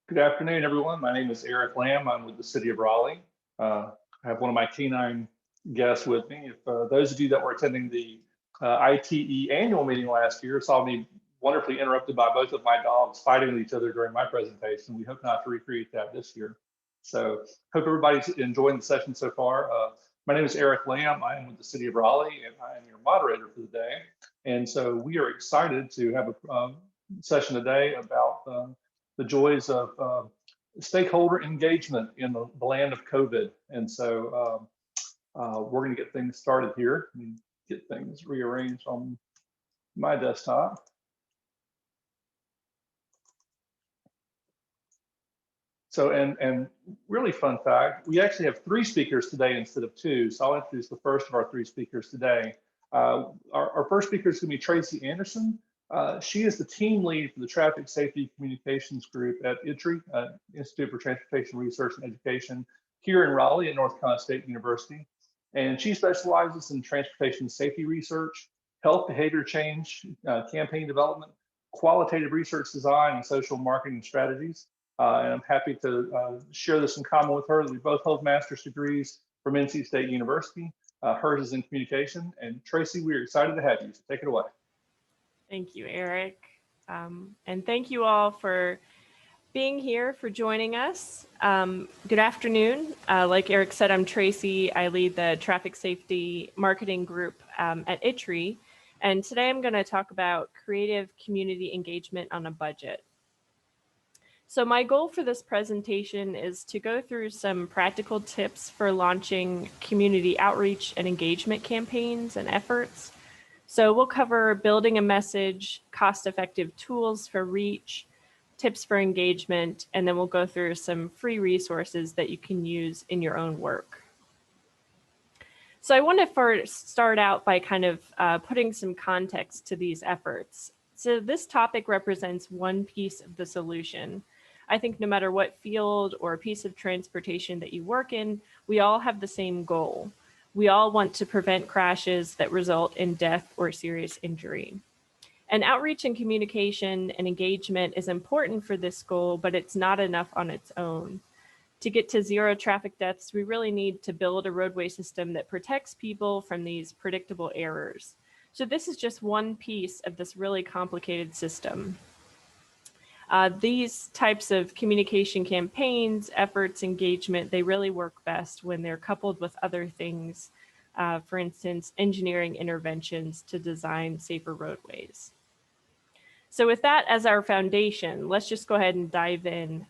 Good afternoon, everyone. My name is Eric Lamb. I'm with the City of Raleigh. I have one of my canine guests with me. If those of you that were attending the ITE annual meeting last year saw me wonderfully interrupted by both of my dogs fighting with each other during my presentation, we hope not to recreate that this year. So hope everybody's enjoying the session so far. My name is Eric Lamb. I am with the City of Raleigh, and I am your moderator for the day. And so we are excited to have a session today about the joys of stakeholder engagement in the land of COVID. And so we're going to get things started here. Let me get things rearranged on my desktop. So, and really fun fact, we actually have 3 speakers today instead of 2. So I'll introduce the first of our 3 speakers today. Our first speaker is going to be Tracy Anderson. She is the team lead for the Traffic Safety Communications Group at ITRE, Institute for Transportation Research and Education, here in Raleigh at North Carolina State University. And she specializes in transportation safety research, health behavior change, campaign development, qualitative research design, and social marketing strategies. And I'm happy to share this in common with her that we both hold master's degrees from NC State University. Hers is in communication. And Tracy, we're excited to have you, so take it away. Thank you, Eric. And thank you all for being here, for joining us. Good afternoon. Like Eric said, I'm Tracy. I lead the Traffic Safety Marketing Group at ITRE. And today I'm going to talk about creative community engagement on a budget. So my goal for this presentation is to go through some practical tips for launching community outreach and engagement campaigns and efforts. So we'll cover building a message, cost-effective tools for reach, tips for engagement, and then we'll go through some free resources that you can use in your own work. So I want to first start out by kind of putting some context to these efforts. So this topic represents one piece of the solution. I think no matter what field or piece of transportation that you work in, we all have the same goal. We all want to prevent crashes that result in death or serious injury. And outreach and communication and engagement is important for this goal, but it's not enough on its own. To get to 0 traffic deaths, we really need to build a roadway system that protects people from these predictable errors. So this is just one piece of this really complicated system. These types of communication campaigns, efforts, engagement, they really work best when they're coupled with other things, for instance, engineering interventions to design safer roadways. So with that as our foundation, let's just go ahead and dive in.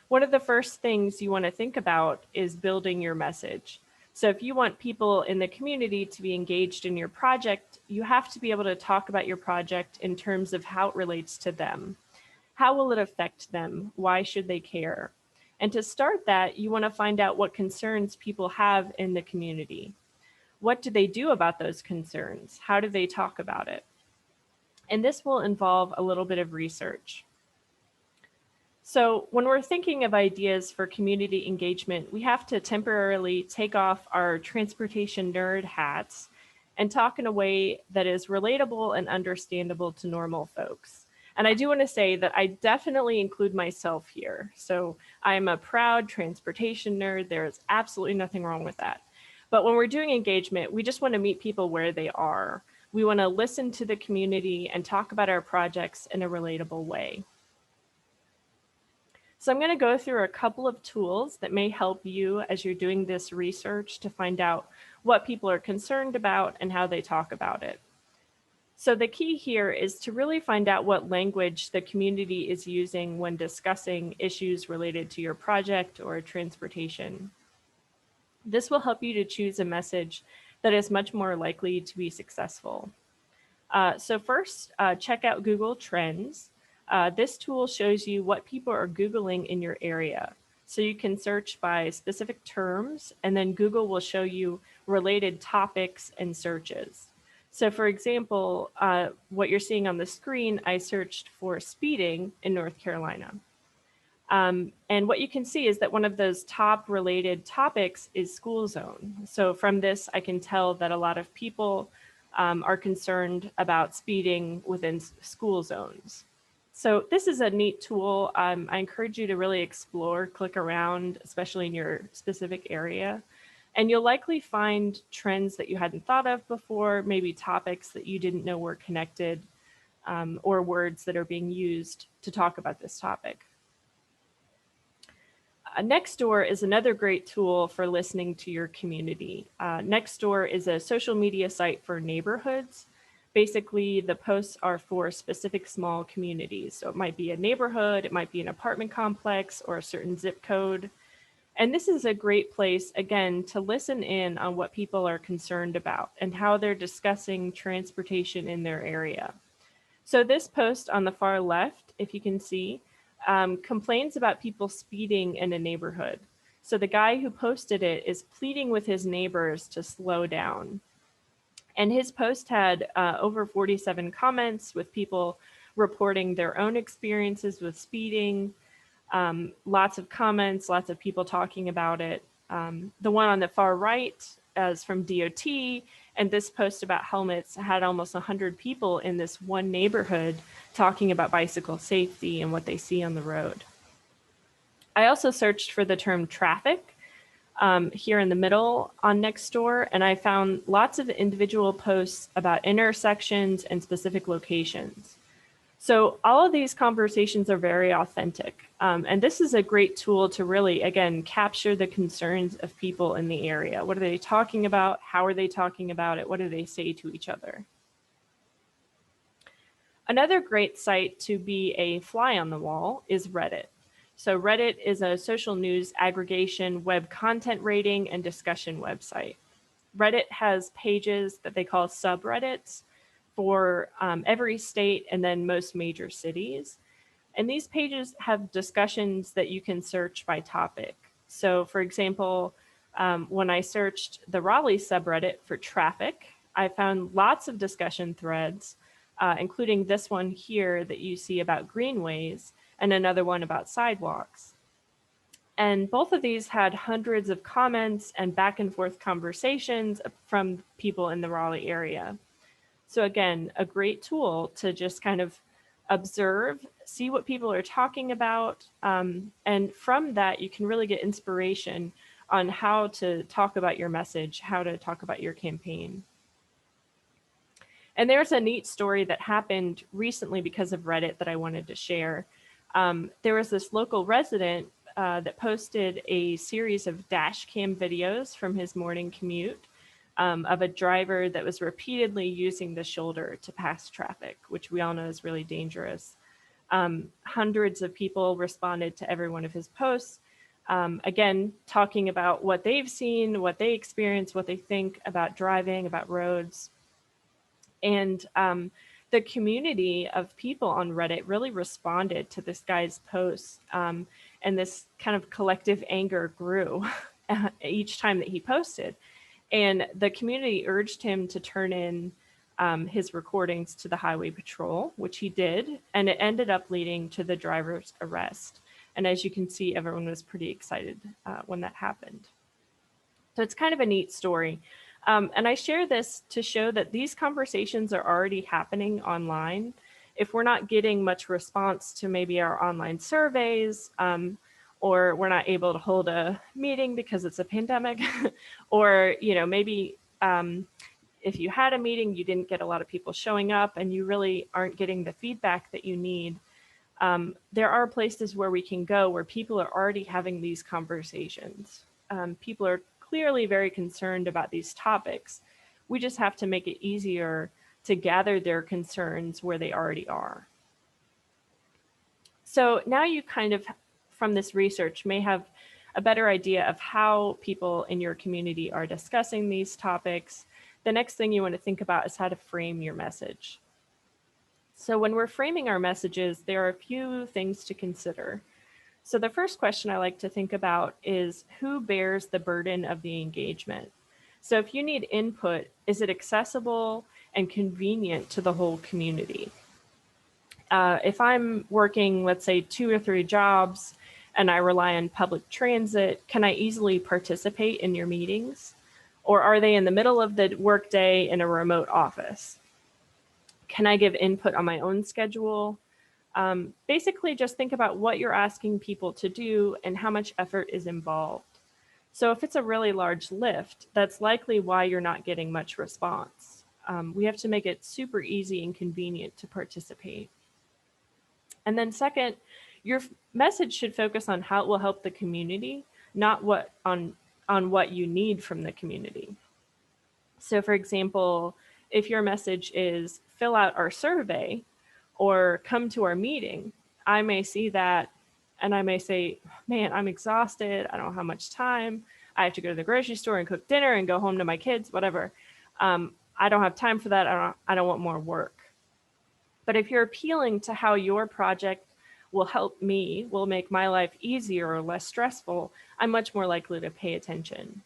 One of the first things you want to think about is building your message. So if you want people in the community to be engaged in your project, you have to be able to talk about your project in terms of how it relates to them. How will it affect them? Why should they care? And to start that, you want to find out what concerns people have in the community. What do they do about those concerns? How do they talk about it? And this will involve a little bit of research. So when we're thinking of ideas for community engagement, we have to temporarily take off our transportation nerd hats and talk in a way that is relatable and understandable to normal folks. And I do want to say that I definitely include myself here. So I'm a proud transportation nerd. There's absolutely nothing wrong with that. But when we're doing engagement, we just want to meet people where they are. We want to listen to the community and talk about our projects in a relatable way. So I'm going to go through a couple of tools that may help you as you're doing this research to find out what people are concerned about and how they talk about it. So the key here is to really find out what language the community is using when discussing issues related to your project or transportation. This will help you to choose a message that is much more likely to be successful. So first, check out Google Trends. This tool shows you what people are Googling in your area. So you can search by specific terms, and then Google will show you related topics and searches. So for example, what you're seeing on the screen, I searched for speeding in North Carolina. And what you can see is that one of those top related topics is school zone. So from this, I can tell that a lot of people are concerned about speeding within school zones. So this is a neat tool. I encourage you to really explore, click around, especially in your specific area. And you'll likely find trends that you hadn't thought of before, maybe topics that you didn't know were connected, or words that are being used to talk about this topic. Nextdoor is another great tool for listening to your community. Nextdoor is a social media site for neighborhoods. Basically, the posts are for specific small communities. So it might be a neighborhood, it might be an apartment complex, or a certain zip code. And this is a great place, again, to listen in on what people are concerned about and how they're discussing transportation in their area. So this post on the far left, if you can see, complains about people speeding in a neighborhood. So the guy who posted it is pleading with his neighbors to slow down. And his post had over 47 comments with people reporting their own experiences with speeding, lots of comments, lots of people talking about it. The one on the far right is from DOT, and this post about helmets had almost 100 people in this one neighborhood talking about bicycle safety and what they see on the road. I also searched for the term traffic here in the middle on Nextdoor, and I found lots of individual posts about intersections and specific locations. So all of these conversations are very authentic. And this is a great tool to really, again, capture the concerns of people in the area. What are they talking about? How are they talking about it? What do they say to each other? Another great site to be a fly on the wall is Reddit. So Reddit is a social news aggregation, web content rating, and discussion website. Reddit has pages that they call subreddits for every state and then most major cities. And these pages have discussions that you can search by topic. So for example, when I searched the Raleigh subreddit for traffic, I found lots of discussion threads, including this one here that you see about greenways and another one about sidewalks. And both of these had hundreds of comments and back and forth conversations from people in the Raleigh area. So again, a great tool to just kind of observe, see what people are talking about. And from that, you can really get inspiration on how to talk about your message, how to talk about your campaign. And there's a neat story that happened recently because of Reddit that I wanted to share. There was this local resident that posted a series of dash cam videos from his morning commute of a driver that was repeatedly using the shoulder to pass traffic, which we all know is really dangerous. Hundreds of people responded to every one of his posts, again, talking about what they've seen, what they experienced, what they think about driving, about roads. And the community of people on Reddit really responded to this guy's posts, and this kind of collective anger grew each time that he posted. And the community urged him to turn in his recordings to the highway patrol, which he did, and it ended up leading to the driver's arrest. And as you can see, everyone was pretty excited when that happened. So it's kind of a neat story. And I share this to show that these conversations are already happening online. If we're not getting much response to maybe our online surveys, or we're not able to hold a meeting because it's a pandemic, or maybe if you had a meeting, you didn't get a lot of people showing up and you really aren't getting the feedback that you need. There are places where we can go where people are already having these conversations. People are clearly very concerned about these topics. We just have to make it easier to gather their concerns where they already are. So now you kind of, from this research, may have a better idea of how people in your community are discussing these topics. The next thing you want to think about is how to frame your message. So when we're framing our messages, there are a few things to consider. So the first question I like to think about is who bears the burden of the engagement? So if you need input, is it accessible and convenient to the whole community? If I'm working, let's say 2 or 3 jobs and I rely on public transit, can I easily participate in your meetings? Or are they in the middle of the workday in a remote office? Can I give input on my own schedule? Basically, just think about what you're asking people to do and how much effort is involved. So if it's a really large lift, that's likely why you're not getting much response. We have to make it super easy and convenient to participate. And then second, your message should focus on how it will help the community, not on what you need from the community. So for example, if your message is fill out our survey or come to our meeting, I may see that and I may say, man, I'm exhausted. I don't have much time. I have to go to the grocery store and cook dinner and go home to my kids, whatever. I don't have time for that. I don't want more work. But if you're appealing to how your project will help me, will make my life easier or less stressful, I'm much more likely to pay attention.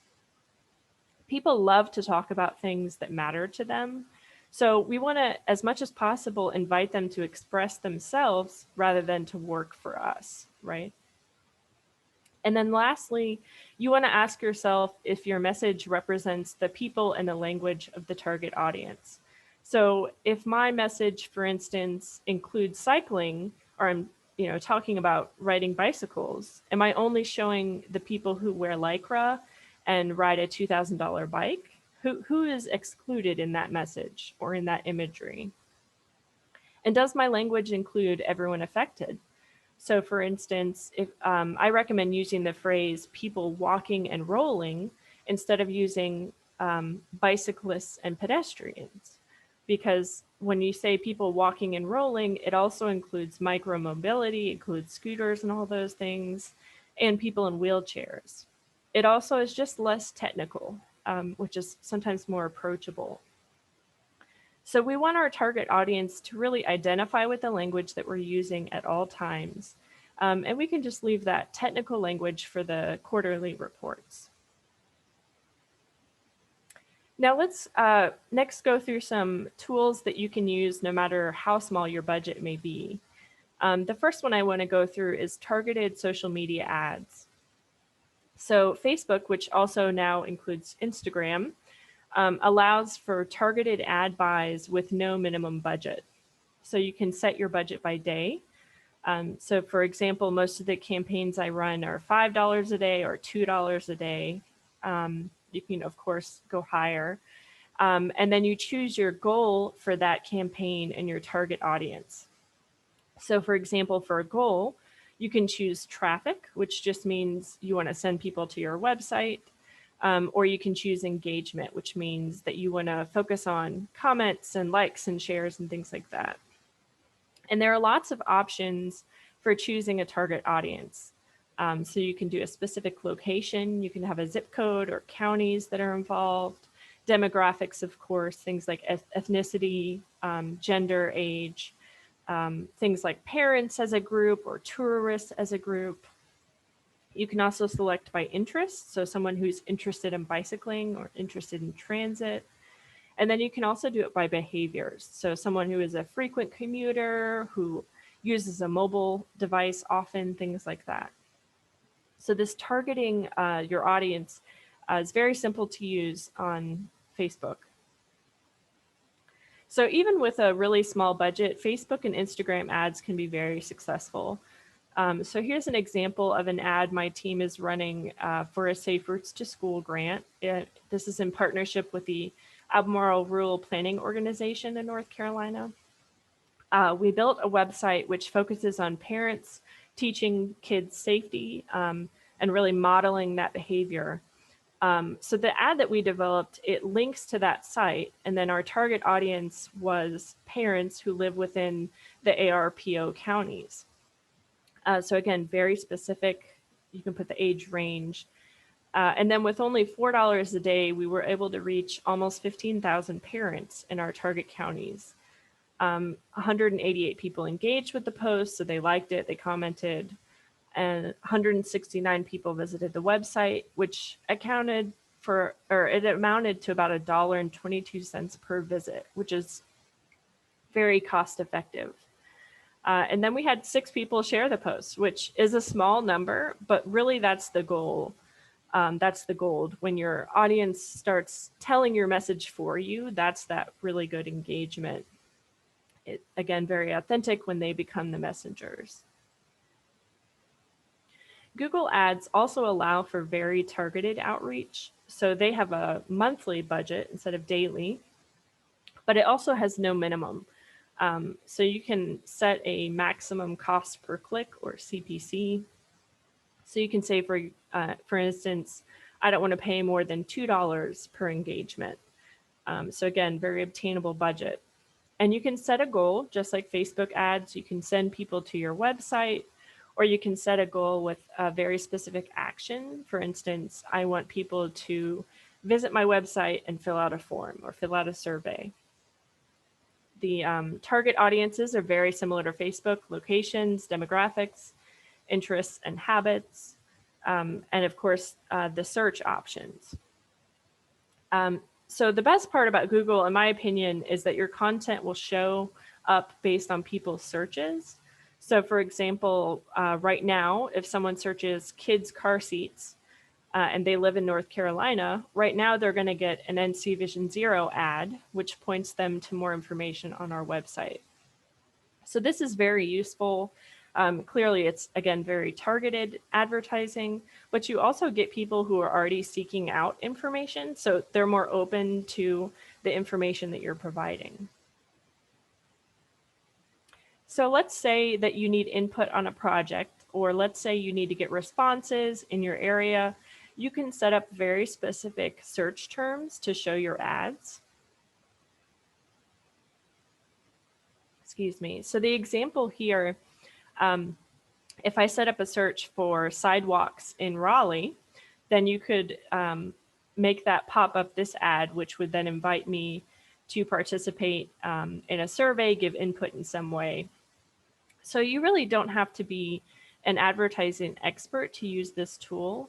People love to talk about things that matter to them. So we want to, as much as possible, invite them to express themselves rather than to work for us, right? And then lastly, you want to ask yourself if your message represents the people and the language of the target audience. So if my message, for instance, includes cycling, or I'm talking about riding bicycles, am I only showing the people who wear Lycra and ride a $2,000 bike? Who is excluded in that message or in that imagery? And does my language include everyone affected? So for instance, if I recommend using the phrase people walking and rolling instead of using bicyclists and pedestrians, because when you say people walking and rolling, it also includes micromobility, includes scooters and all those things, and people in wheelchairs. It also is just less technical, which is sometimes more approachable. So we want our target audience to really identify with the language that we're using at all times. And we can just leave that technical language for the quarterly reports. Now let's next go through some tools that you can use no matter how small your budget may be. The first one I want to go through is targeted social media ads. So Facebook, which also now includes Instagram, allows for targeted ad buys with no minimum budget. So you can set your budget by day. So for example, most of the campaigns I run are $5 a day or $2 a day. You can, of course, go higher. And then you choose your goal for that campaign and your target audience. So for example, for a goal, you can choose traffic, which just means you want to send people to your website. Or you can choose engagement, which means that you want to focus on comments and likes and shares and things like that. And there are lots of options for choosing a target audience. So you can do a specific location, you can have a zip code or counties that are involved, demographics, of course, things like ethnicity, gender, age, things like parents as a group or tourists as a group. You can also select by interest, so someone who's interested in bicycling or interested in transit. And then you can also do it by behaviors. So someone who is a frequent commuter, who uses a mobile device often, things like that. So this targeting your audience is very simple to use on Facebook. So even with a really small budget, Facebook and Instagram ads can be very successful. So here's an example of an ad my team is running for a Safe Routes to School grant. This is in partnership with the Albemarle Rural Planning Organization in North Carolina. We built a website which focuses on parents teaching kids safety and really modeling that behavior. So the ad that we developed, it links to that site, and then our target audience was parents who live within the ARPO counties. So again, very specific. You can put the age range. And then with only $4 a day, we were able to reach almost 15,000 parents in our target counties. 188 people engaged with the post, so they liked it, they commented, and 169 people visited the website, which amounted to about $1.22 per visit, which is very cost effective. And then we had 6 people share the post, which is a small number, but really that's the goal. That's the gold. When your audience starts telling your message for you, that's that really good engagement. again, very authentic when they become the messengers. Google Ads also allow for very targeted outreach. So they have a monthly budget instead of daily, but it also has no minimum. So you can set a maximum cost per click, or CPC. So you can say, for instance, I don't want to pay more than $2 per engagement. So again, very obtainable budget. And you can set a goal, just like Facebook ads. You can send people to your website, or you can set a goal with a very specific action. For instance, I want people to visit my website and fill out a form or fill out a survey. The target audiences are very similar to Facebook: locations, demographics, interests, and habits, and of course, the search options. So the best part about Google, in my opinion, is that your content will show up based on people's searches. So for example, right now, if someone searches kids car seats and they live in North Carolina, right now they're going to get an NC Vision Zero ad, which points them to more information on our website. So this is very useful. Clearly, it's, again, very targeted advertising, but you also get people who are already seeking out information, so they're more open to the information that you're providing. So let's say that you need input on a project, or let's say you need to get responses in your area. You can set up very specific search terms to show your ads. Excuse me. So the example here, if I set up a search for sidewalks in Raleigh, then you could make that pop up this ad, which would then invite me to participate in a survey, give input in some way. So you really don't have to be an advertising expert to use this tool.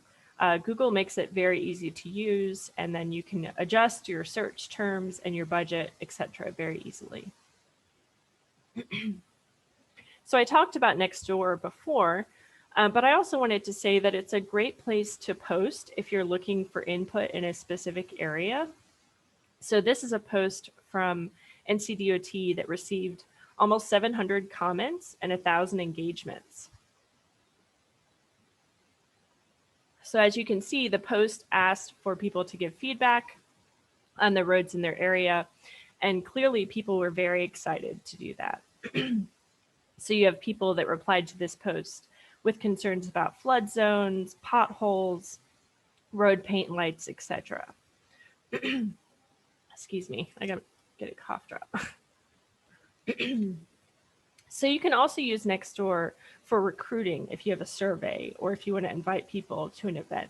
Google makes it very easy to use, and then you can adjust your search terms and your budget, etc., very easily. So I talked about Nextdoor before, but I also wanted to say that it's a great place to post if you're looking for input in a specific area. So this is a post from NCDOT that received almost 700 comments and 1,000 engagements. So as you can see, the post asked for people to give feedback on the roads in their area, and clearly people were very excited to do that. So you have people that replied to this post with concerns about flood zones, potholes, road paint lights, etc. Excuse me, I gotta get a cough drop. So you can also use Nextdoor for recruiting if you have a survey or if you want to invite people to an event.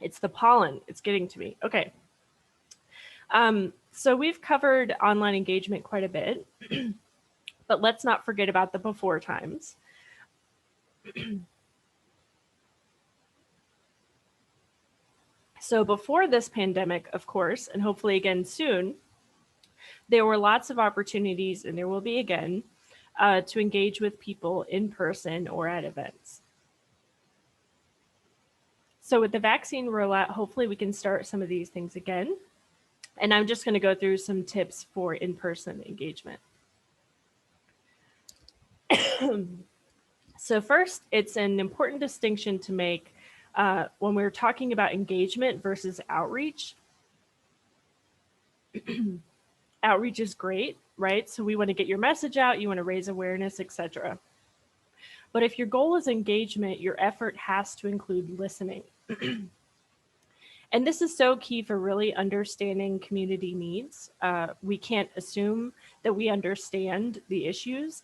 It's the pollen, it's getting to me. Okay. So we've covered online engagement quite a bit, but let's not forget about the before times. So before this pandemic, of course, and hopefully again soon, there were lots of opportunities, and there will be again, to engage with people in person or at events. So with the vaccine rollout, hopefully we can start some of these things again. And I'm just going to go through some tips for in-person engagement. So first, it's an important distinction to make when we're talking about engagement versus outreach. Outreach is great, right? So we want to get your message out, you want to raise awareness, etc. But if your goal is engagement, your effort has to include listening. And this is so key for really understanding community needs. We can't assume that we understand the issues,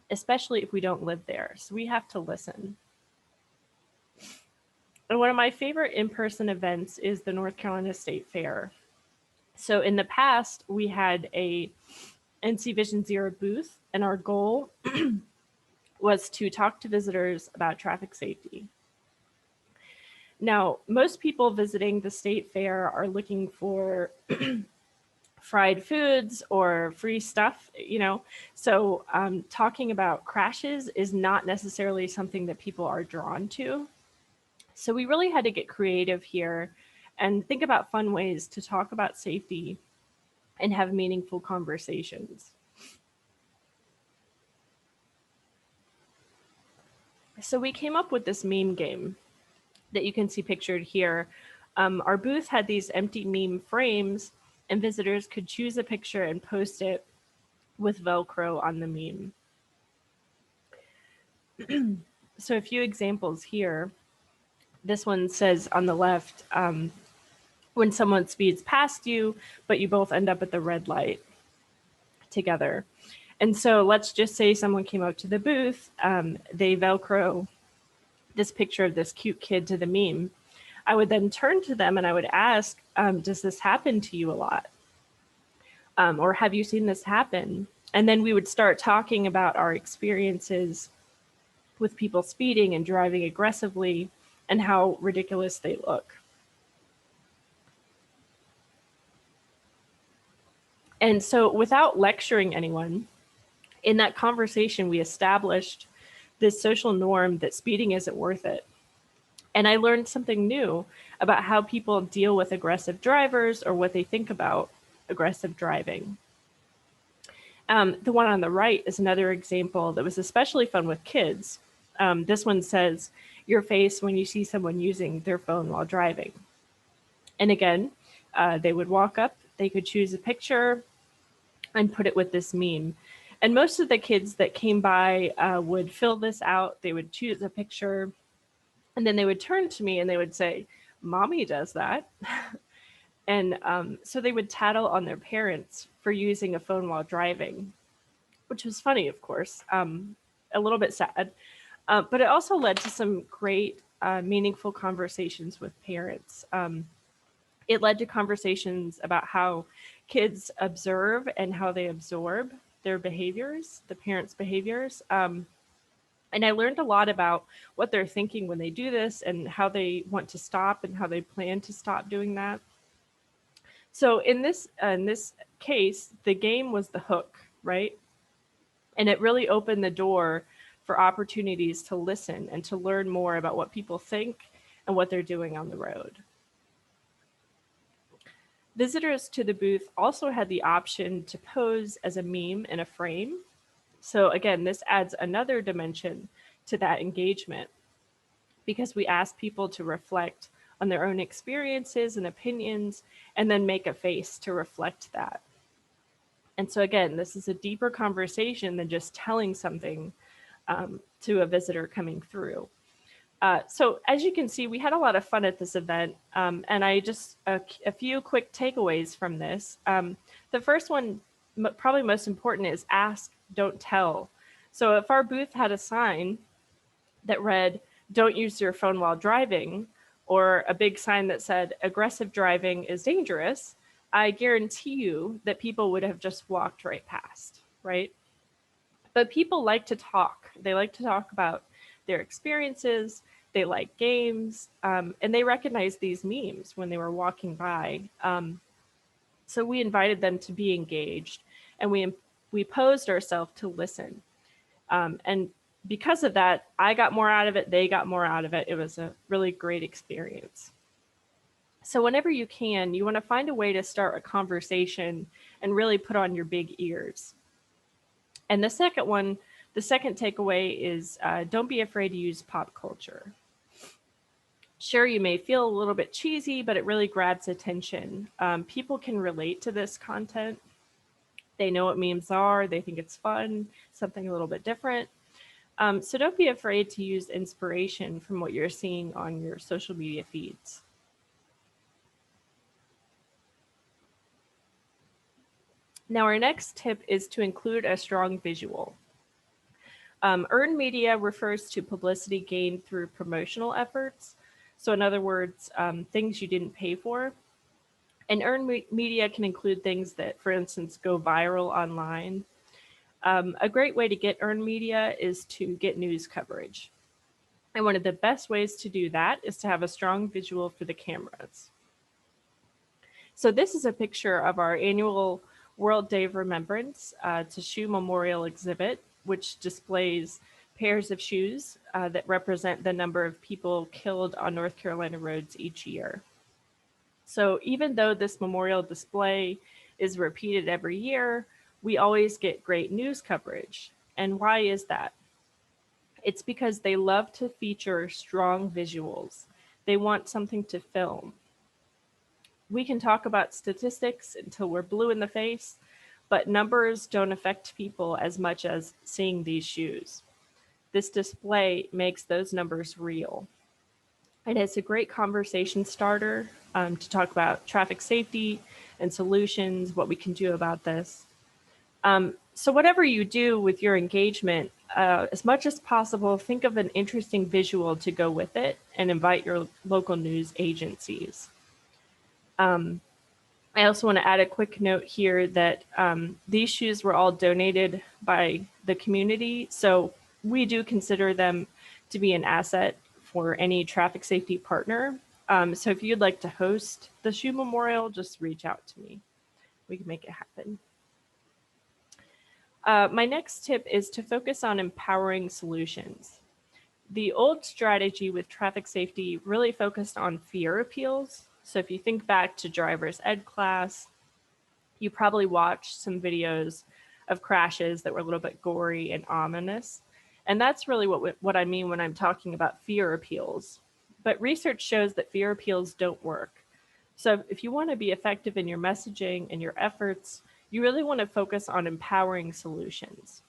especially if we don't live there. So we have to listen. And one of my favorite in-person events is the North Carolina State Fair. So in the past, we had a NC Vision Zero booth, and our goal was to talk to visitors about traffic safety. Now, most people visiting the state fair are looking for fried foods or free stuff, you know. So talking about crashes is not necessarily something that people are drawn to. So we really had to get creative here and think about fun ways to talk about safety and have meaningful conversations. So we came up with this meme game that you can see pictured here. Our booth had these empty meme frames, and visitors could choose a picture and post it with Velcro on the meme. So a few examples here. This one says on the left, when someone speeds past you, but you both end up at the red light together. And so let's just say someone came out to the booth, they Velcro this picture of this cute kid to the meme. I would then turn to them and I would ask, does this happen to you a lot? Or have you seen this happen? And then we would start talking about our experiences with people speeding and driving aggressively and how ridiculous they look. And so without lecturing anyone, in that conversation, we established this social norm that speeding isn't worth it. And I learned something new about how people deal with aggressive drivers or what they think about aggressive driving. The one on the right is another example that was especially fun with kids. This one says, your face when you see someone using their phone while driving. And again, they would walk up, they could choose a picture and put it with this meme. And most of the kids that came by would fill this out. They would choose a picture and then they would turn to me and they would say, Mommy does that. And so they would tattle on their parents for using a phone while driving, which was funny, of course, a little bit sad. But it also led to some great, meaningful conversations with parents. It led to conversations about how kids observe and how they absorb their behaviors, the parents' behaviors. And I learned a lot about what they're thinking when they do this and how they want to stop and how they plan to stop doing that. So in this case, the game was the hook, right? And it really opened the door for opportunities to listen and to learn more about what people think and what they're doing on the road. Visitors to the booth also had the option to pose as a meme in a frame. So again, this adds another dimension to that engagement because we ask people to reflect on their own experiences and opinions and then make a face to reflect that. And so again, this is a deeper conversation than just telling something to a visitor coming through. So as you can see, we had a lot of fun at this event, and I just a few quick takeaways from this. The first one, probably most important, is ask, don't tell. So if our booth had a sign that read, don't use your phone while driving, or a big sign that said, aggressive driving is dangerous, I guarantee you that people would have just walked right past, right? But people like to talk. They like to talk about their experiences, they like games, and they recognize these memes when they were walking by. So we invited them to be engaged, and we posed ourselves to listen. And because of that, I got more out of it, they got more out of it. It was a really great experience. So whenever you can, you want to find a way to start a conversation and really put on your big ears. And the second takeaway is don't be afraid to use pop culture. Sure, you may feel a little bit cheesy, but it really grabs attention. People can relate to this content. They know what memes are. They think it's fun, something a little bit different. So don't be afraid to use inspiration from what you're seeing on your social media feeds. Now, our next tip is to include a strong visual. Earned media refers to publicity gained through promotional efforts. So in other words, things you didn't pay for. And earned media can include things that, for instance, go viral online. A great way to get earned media is to get news coverage. And one of the best ways to do that is to have a strong visual for the cameras. So this is a picture of our annual World Day of Remembrance. It's a shoe memorial exhibit, which displays pairs of shoes that represent the number of people killed on North Carolina roads each year. So even though this memorial display is repeated every year, we always get great news coverage. And why is that? It's because they love to feature strong visuals. They want something to film. We can talk about statistics until we're blue in the face, but numbers don't affect people as much as seeing these shoes. This display makes those numbers real. And it's a great conversation starter to talk about traffic safety and solutions, what we can do about this. So whatever you do with your engagement, as much as possible, think of an interesting visual to go with it and invite your local news agencies. I also want to add a quick note here that these shoes were all donated by the community. So we do consider them to be an asset for any traffic safety partner. So if you'd like to host the shoe memorial, just reach out to me. We can make it happen. My next tip is to focus on empowering solutions. The old strategy with traffic safety really focused on fear appeals. So if you think back to driver's ed class, you probably watched some videos of crashes that were a little bit gory and ominous. And that's really what I mean when I'm talking about fear appeals. But research shows that fear appeals don't work. So if you want to be effective in your messaging and your efforts, you really want to focus on empowering solutions.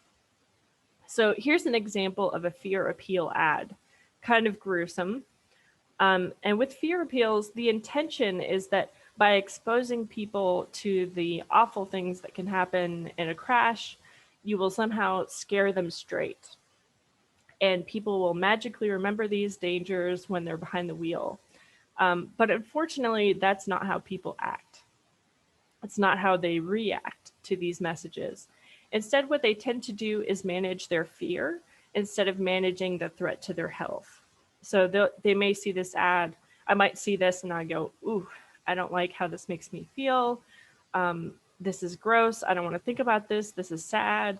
So here's an example of a fear appeal ad, kind of gruesome. And with fear appeals, the intention is that by exposing people to the awful things that can happen in a crash, you will somehow scare them straight. And people will magically remember these dangers when they're behind the wheel. But unfortunately, that's not how people act. It's not how they react to these messages. Instead, what they tend to do is manage their fear instead of managing the threat to their health. So they may see this ad. I might see this and I go, ooh, I don't like how this makes me feel. This is gross. I don't want to think about this. This is sad.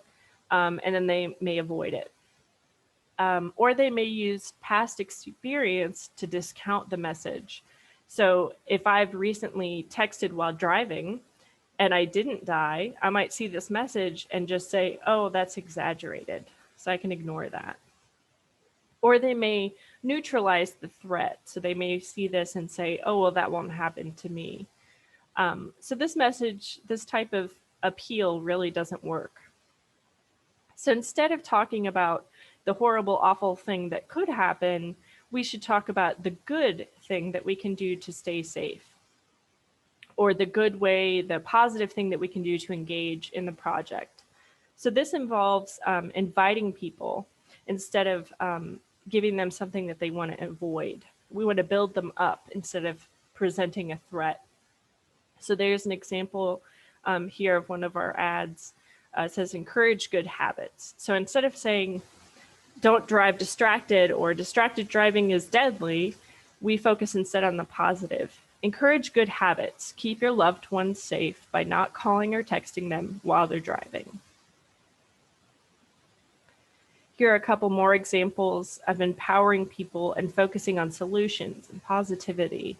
And then they may avoid it. Or they may use past experience to discount the message. So if I've recently texted while driving and I didn't die, I might see this message and just say, oh, that's exaggerated. So I can ignore that. Or they may neutralize the threat. So they may see this and say, oh, well, that won't happen to me. So this message, this type of appeal really doesn't work. So instead of talking about the horrible, awful thing that could happen, we should talk about the good thing that we can do to stay safe, or the good way, the positive thing that we can do to engage in the project. So this involves inviting people instead of giving them something that they want to avoid. We want to build them up instead of presenting a threat. So there's an example here of one of our ads. It says, encourage good habits. So instead of saying, don't drive distracted or distracted driving is deadly, we focus instead on the positive. Encourage good habits. Keep your loved ones safe by not calling or texting them while they're driving. Here are a couple more examples of empowering people and focusing on solutions and positivity.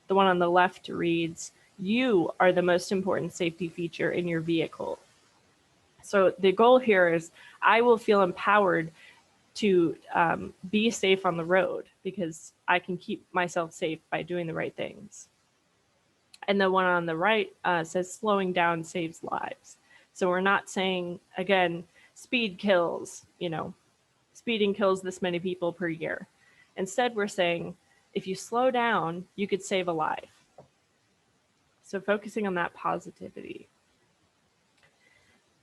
The one on the left reads, you are the most important safety feature in your vehicle. So the goal here is I will feel empowered to be safe on the road because I can keep myself safe by doing the right things. And the one on the right says slowing down saves lives. So we're not saying, again, speed kills, speeding kills this many people per year. Instead, we're saying, if you slow down, you could save a life. So focusing on that positivity.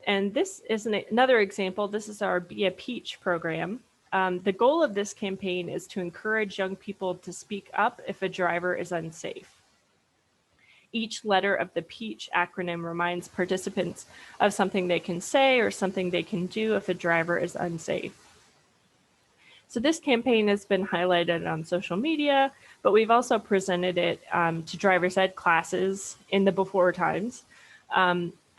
And this is another example. This is our Be a Peach program. The goal of this campaign is to encourage young people to speak up if a driver is unsafe. Each letter of the PEACH acronym reminds participants of something they can say or something they can do if a driver is unsafe. So this campaign has been highlighted on social media, but we've also presented it to driver's ed classes in the before times.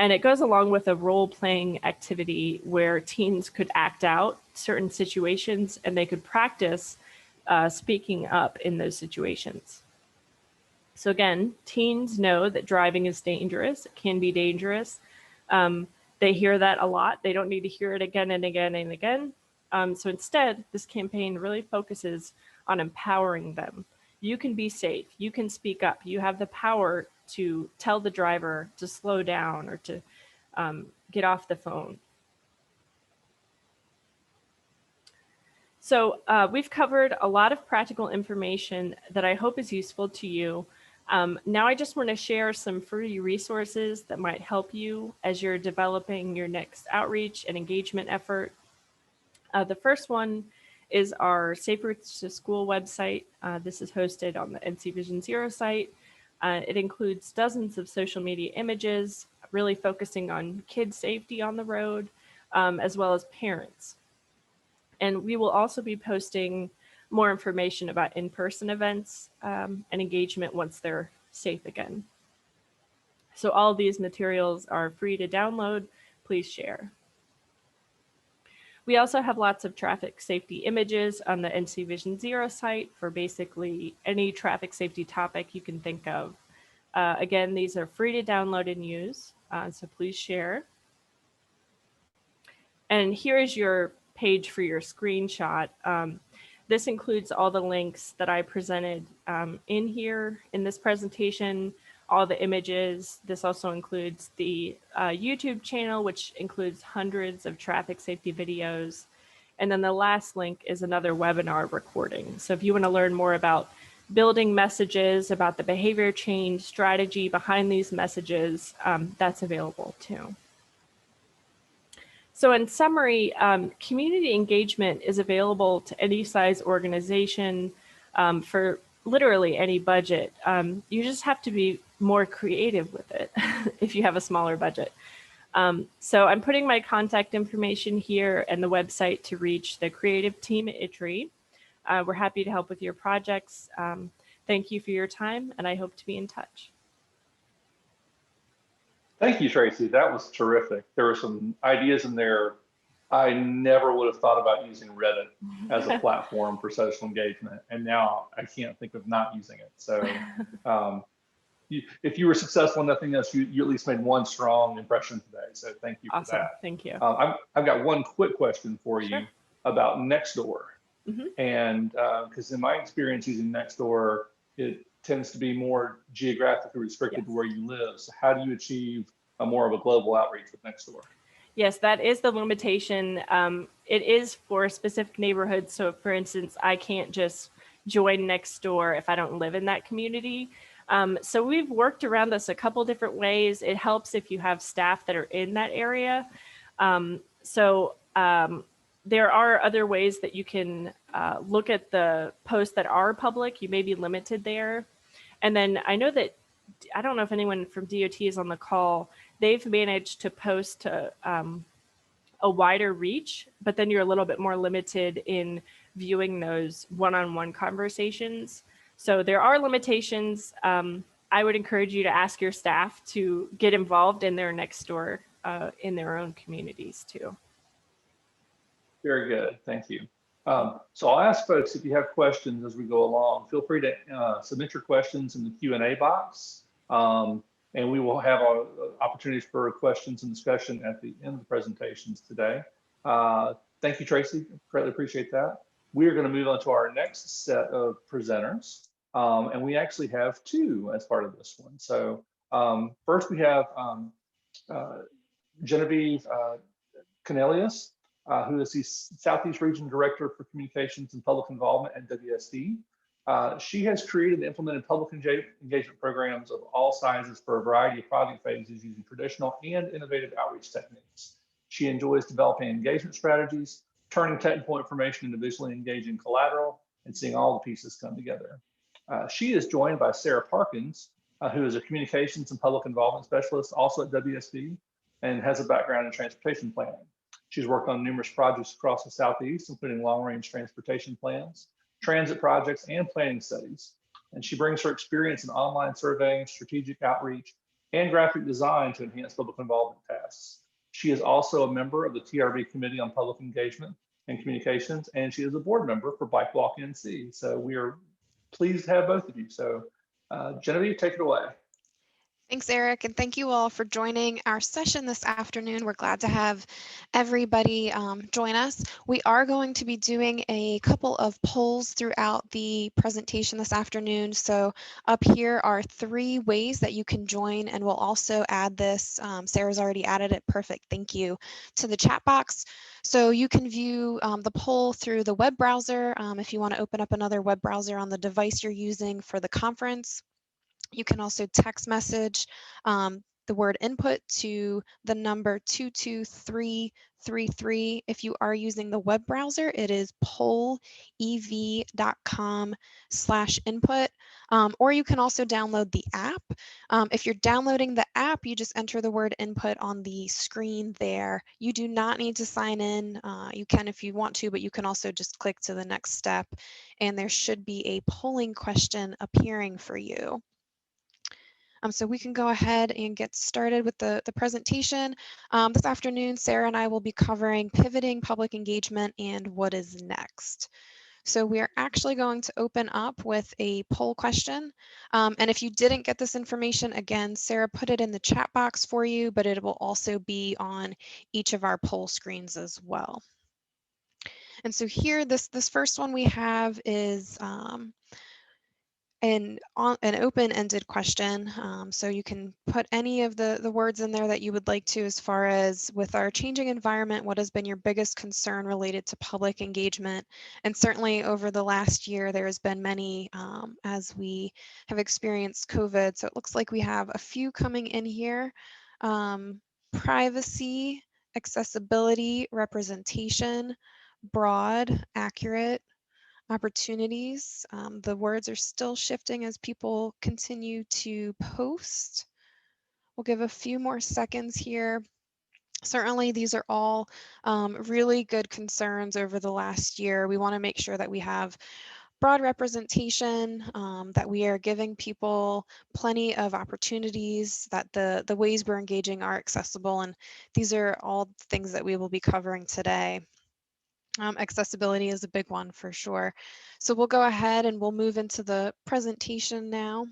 And it goes along with a role-playing activity where teens could act out certain situations and they could practice speaking up in those situations. So again, teens know that driving is dangerous, it can be dangerous. They hear that a lot. They don't need to hear it again and again and again. So instead, this campaign really focuses on empowering them. You can be safe. You can speak up. You have the power to tell the driver to slow down or to get off the phone. So we've covered a lot of practical information that I hope is useful to you. Now I just want to share some free resources that might help you as you're developing your next outreach and engagement effort. The first one is our Safe Routes to School website. This is hosted on the NC Vision Zero site. It includes dozens of social media images, really focusing on kid safety on the road, as well as parents. And we will also be posting more information about in-person events and engagement once they're safe again. So all of these materials are free to download. Please share. We also have lots of traffic safety images on the NC Vision Zero site for basically any traffic safety topic you can think of. Again, these are free to download and use, so please share. And here is your page for your screenshot. This includes all the links that I presented in here in this presentation, all the images. This also includes the YouTube channel, which includes hundreds of traffic safety videos. And then the last link is another webinar recording. So if you want to learn more about building messages, about the behavior change strategy behind these messages, that's available too. So in summary, community engagement is available to any size organization for literally any budget. You just have to be more creative with it if you have a smaller budget. So I'm putting my contact information here and the website to reach the creative team at ITRE. We're happy to help with your projects. Thank you for your time, and I hope to be in touch. Thank you, Tracy. That was terrific. There were some ideas in there I never would have thought about using Reddit as a platform for social engagement, and now I can't think of not using it. So if you were successful in nothing else, you at least made one strong impression today. So thank you for Awesome. that. Thank you. I've got one quick question for Sure. you about Nextdoor. And because in my experience using Nextdoor, it tends to be more geographically restricted to where you live. So how do you achieve a more of a global outreach with Nextdoor? Yes, that is the limitation. It is for specific neighborhoods. So for instance, I can't just join Nextdoor if I don't live in that community. So we've worked around this a couple different ways. It helps if you have staff that are in that area. There are other ways that you can look at the posts that are public. You may be limited there. And then I know that, I don't know if anyone from DOT is on the call, they've managed to post to a wider reach, but then you're a little bit more limited in viewing those one-on-one conversations. So there are limitations. I would encourage you to ask your staff to get involved in their Nextdoor in their own communities too. Very good, thank you. So I'll ask folks, if you have questions as we go along, feel free to submit your questions in the Q&A box. And we will have opportunities for questions and discussion at the end of the presentations today. Thank you, Tracy, greatly appreciate that. We are gonna move on to our next set of presenters. And we actually have two as part of this one. So first we have Genevieve Kanellias, who is the Southeast Region Director for Communications and Public Involvement at WSD. She has created and implemented public engagement programs of all sizes for a variety of project phases using traditional and innovative outreach techniques. She enjoys developing engagement strategies, turning technical information into visually engaging collateral, and seeing all the pieces come together. She is joined by Sarah Parkins, who is a communications and public involvement specialist also at WSD and has a background in transportation planning. She's worked on numerous projects across the Southeast, including long-range transportation plans, transit projects, and planning studies. And she brings her experience in online surveying, strategic outreach, and graphic design to enhance public involvement tasks. She is also a member of the TRB Committee on Public Engagement and Communications, and she is a board member for Bike Walk NC. So we are pleased to have both of you. So Genevieve, take it away. Thanks, Eric, and thank you all for joining our session this afternoon. We're glad to have everybody join us. We are going to be doing a couple of polls throughout the presentation this afternoon. So up here are 3 ways that you can join, and we'll also add this. Sarah's already added it. Perfect. Thank you. To the chat box. So you can view the poll through the web browser if you want to open up another web browser on the device you're using for the conference. You can also text message the word input to the number 22333. If you are using the web browser, it is pollev.com/input. Or you can also download the app. If you're downloading the app, you just enter the word input on the screen there. You do not need to sign in. You can if you want to, but you can also just click to the next step, and there should be a polling question appearing for you. So we can go ahead and get started with the presentation. This afternoon, Sarah and I will be covering pivoting public engagement and what is next. So we are actually going to open up with a poll question. And if you didn't get this information, again, Sarah put it in the chat box for you, but it will also be on each of our poll screens as well. And so here, this first one we have is an open-ended question. So you can put any of the words in there that you would like to, as far as with our changing environment, what has been your biggest concern related to public engagement? And certainly over the last year, there has been many as we have experienced COVID. So it looks like we have a few coming in here. Privacy, accessibility, representation, broad, accurate, opportunities. The words are still shifting as people continue to post. We'll give a few more seconds here. Certainly, these are all really good concerns over the last year. We want to make sure that we have broad representation, that we are giving people plenty of opportunities, that the ways we're engaging are accessible, and these are all things that we will be covering today. Accessibility is a big one for sure. So we'll go ahead and we'll move into the presentation now.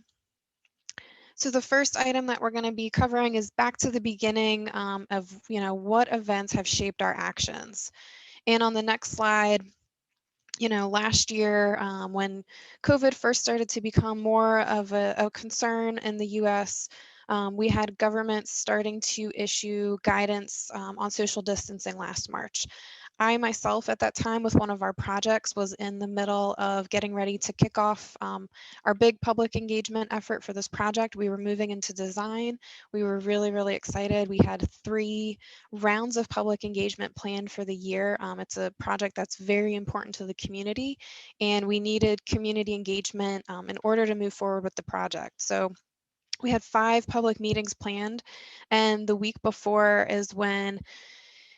So the first item that we're going to be covering is back to the beginning of, what events have shaped our actions. And on the next slide, last year when COVID first started to become more of a concern in the US, we had governments starting to issue guidance on social distancing last March. I myself at that time with one of our projects was in the middle of getting ready to kick off our big public engagement effort for this project. We were moving into design. We were really, really excited. We had 3 rounds of public engagement planned for the year. It's a project that's very important to the community, and we needed community engagement in order to move forward with the project. So we had 5 public meetings planned, and the week before is when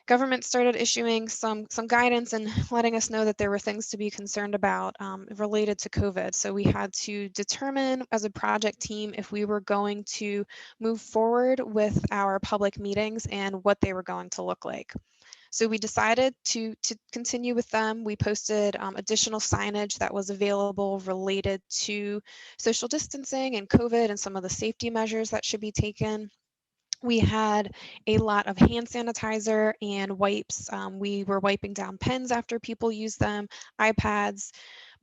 government started issuing some guidance and letting us know that there were things to be concerned about related to COVID. So we had to determine as a project team if we were going to move forward with our public meetings and what they were going to look like. So we decided to continue with them. We posted additional signage that was available related to social distancing and COVID and some of the safety measures that should be taken. We had a lot of hand sanitizer and wipes. We were wiping down pens after people used them, iPads.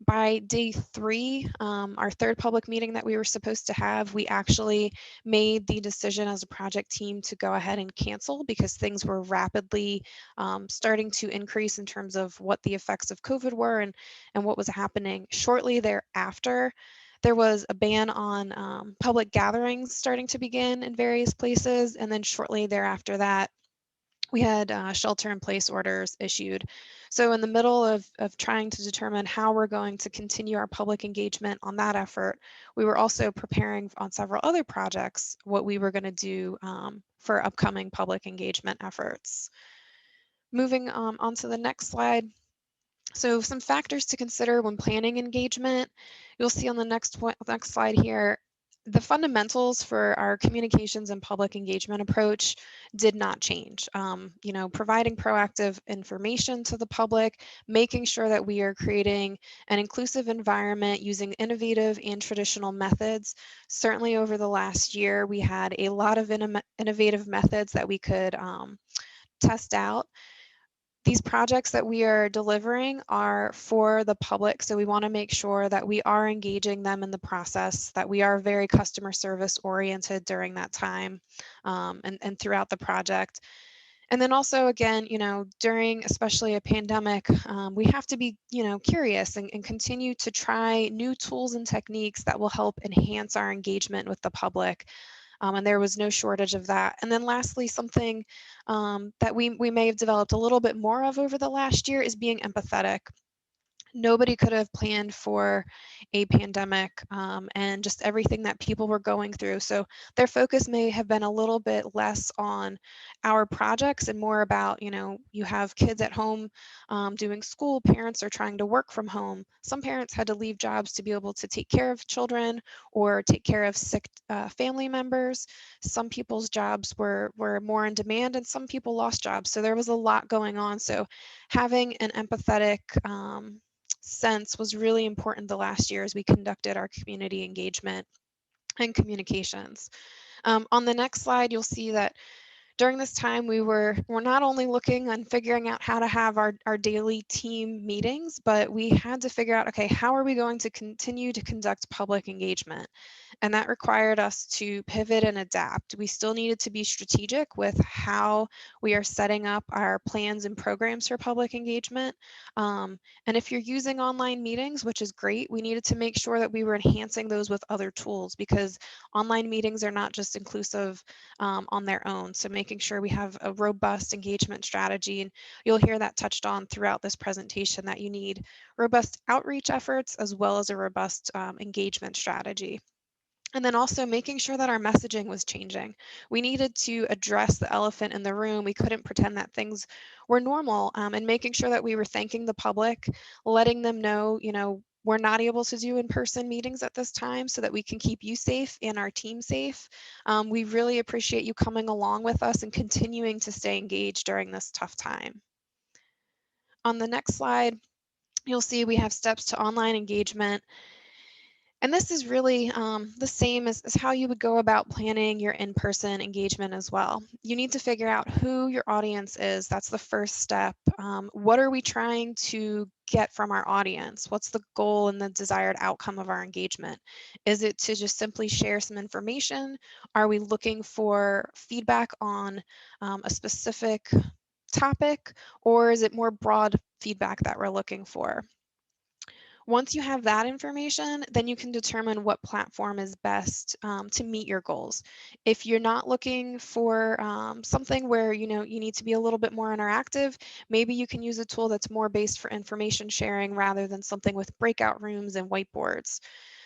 By day 3, our 3rd public meeting that we were supposed to have, we actually made the decision as a project team to go ahead and cancel because things were rapidly starting to increase in terms of what the effects of COVID were and what was happening. Shortly thereafter, there was a ban on public gatherings starting to begin in various places, and then shortly thereafter that, we had shelter-in-place orders issued. So in the middle of trying to determine how we're going to continue our public engagement on that effort, we were also preparing on several other projects what we were going to do for upcoming public engagement efforts. Moving on to the next slide. So some factors to consider when planning engagement. You'll see on the next slide here, the fundamentals for our communications and public engagement approach did not change. You know, providing proactive information to the public, making sure that we are creating an inclusive environment using innovative and traditional methods. Certainly over the last year, we had a lot of innovative methods that we could test out. These projects that we are delivering are for the public, so we want to make sure that we are engaging them in the process, that we are very customer service oriented during that time, and throughout the project. And then also, again, you know, during especially a pandemic, we have to be, you know, curious and continue to try new tools and techniques that will help enhance our engagement with the public. And there was no shortage of that. And then lastly, something that we may have developed a little bit more of over the last year is being empathetic. Nobody could have planned for a pandemic and just everything that people were going through. So their focus may have been a little bit less on our projects and more about, you know, you have kids at home doing school, parents are trying to work from home. Some parents had to leave jobs to be able to take care of children or take care of sick family members. Some people's jobs were more in demand and some people lost jobs. So there was a lot going on. So having an empathetic sense was really important the last year as we conducted our community engagement and communications. On the next slide, you'll see that during this time, we're not only looking on figuring out how to have our daily team meetings, but we had to figure out, okay, how are we going to continue to conduct public engagement? And that required us to pivot and adapt. We still needed to be strategic with how we are setting up our plans and programs for public engagement. And if you're using online meetings, which is great, we needed to make sure that we were enhancing those with other tools because online meetings are not just inclusive on their own. So making sure we have a robust engagement strategy, and you'll hear that touched on throughout this presentation, that you need robust outreach efforts as well as a robust engagement strategy. And then also making sure that our messaging was changing. We needed to address the elephant in the room. We couldn't pretend that things were normal, and making sure that we were thanking the public, letting them know, you know, we're not able to do in-person meetings at this time so that we can keep you safe and our team safe. We really appreciate you coming along with us and continuing to stay engaged during this tough time. On the next slide, you'll see we have steps to online engagement. And this is really the same as how you would go about planning your in-person engagement as well. You need to figure out who your audience is. That's the first step. What are we trying to get from our audience? What's the goal and the desired outcome of our engagement? Is it to just simply share some information? Are we looking for feedback on a specific topic, or is it more broad feedback that we're looking for? Once you have that information, then you can determine what platform is best to meet your goals. If you're not looking for something where you know you need to be a little bit more interactive, maybe you can use a tool that's more based for information sharing rather than something with breakout rooms and whiteboards.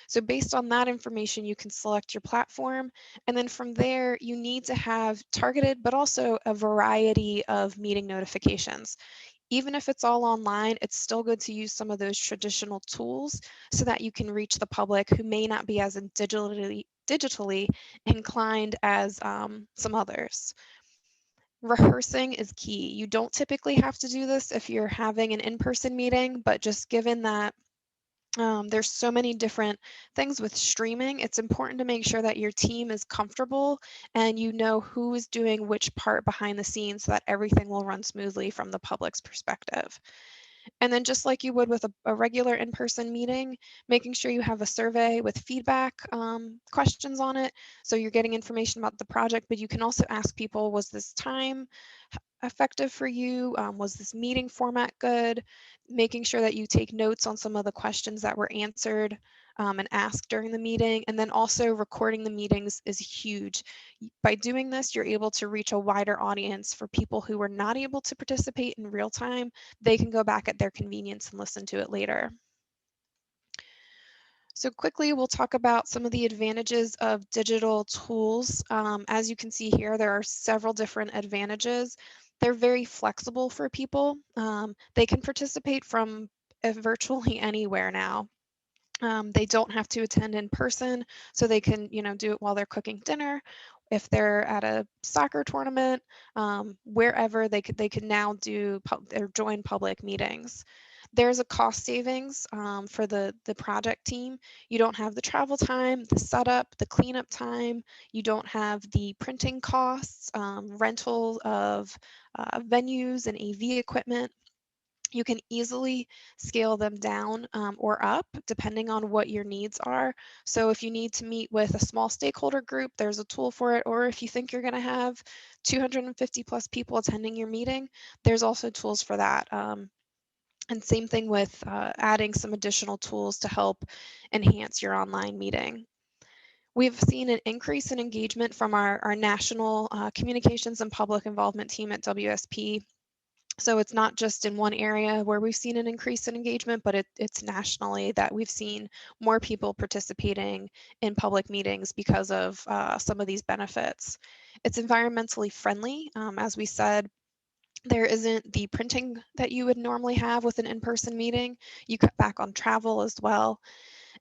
So based on that information, you can select your platform. And then from there, you need to have targeted, but also a variety of meeting notifications. Even if it's all online, it's still good to use some of those traditional tools so that you can reach the public who may not be as digitally inclined as some others. Rehearsing is key. You don't typically have to do this if you're having an in-person meeting, but just given that there's so many different things with streaming, it's important to make sure that your team is comfortable and you know who is doing which part behind the scenes so that everything will run smoothly from the public's perspective. And then just like you would with a regular in-person meeting, making sure you have a survey with feedback questions on it. So you're getting information about the project, but you can also ask people, was this time effective for you? Was this meeting format good? Making sure that you take notes on some of the questions that were answered and asked during the meeting. And then also recording the meetings is huge. By doing this, you're able to reach a wider audience. For people who were not able to participate in real time, they can go back at their convenience and listen to it later. So quickly, we'll talk about some of the advantages of digital tools. As you can see here, there are several different advantages. They're very flexible for people. They can participate from virtually anywhere now. They don't have to attend in person, so they can, do it while they're cooking dinner. If they're at a soccer tournament, wherever they could now do or join public meetings. There's a cost savings for the project team. You don't have the travel time, the setup, the cleanup time. You don't have the printing costs, rental of venues and AV equipment. You can easily scale them down or up depending on what your needs are. So if you need to meet with a small stakeholder group, there's a tool for it. Or if you think you're going to have 250 plus people attending your meeting, there's also tools for that. And same thing with adding some additional tools to help enhance your online meeting. We've seen an increase in engagement from our national communications and public involvement team at WSP. So it's not just in one area where we've seen an increase in engagement, but it's nationally that we've seen more people participating in public meetings because of some of these benefits. It's environmentally friendly. As we said, there isn't the printing that you would normally have with an in-person meeting. You cut back on travel as well.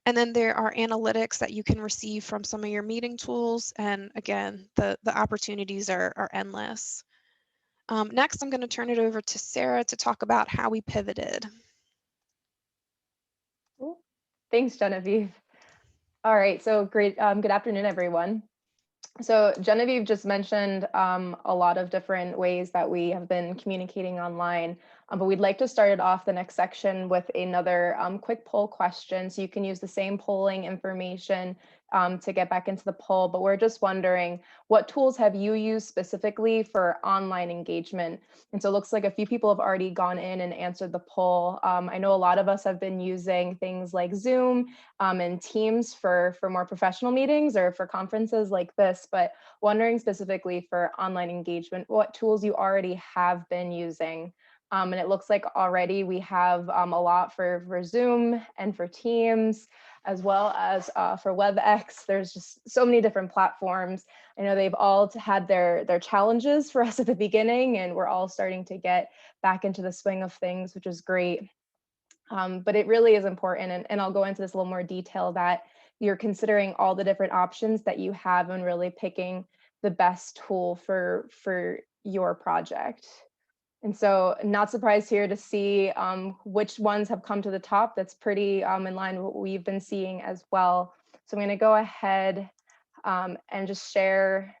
And then there are analytics that you can receive from some of your meeting tools. And again, the opportunities are endless. Next, I'm going to turn it over to Sarah to talk about how we pivoted. Cool. Thanks, Genevieve. All right, so great. Good afternoon, everyone. So Genevieve just mentioned a lot of different ways that we have been communicating online, but we'd like to start it off the next section with another quick poll question. So you can use the same polling information to get back into the poll, but we're just wondering, what tools have you used specifically for online engagement? And so it looks like a few people have already gone in and answered the poll. I know a lot of us have been using things like Zoom and Teams for more professional meetings or for conferences like this, but wondering specifically for online engagement, what tools you already have been using. And it looks like already we have a lot for Zoom and for Teams, as well as for WebEx. There's just so many different platforms. I know they've all had their challenges for us at the beginning, and we're all starting to get back into the swing of things, which is great. But it really is important, and I'll go into this a little more detail, that you're considering all the different options that you have and really picking the best tool for your project. And so not surprised here to see which ones have come to the top. That's pretty in line with what we've been seeing as well. So I'm going to go ahead and just share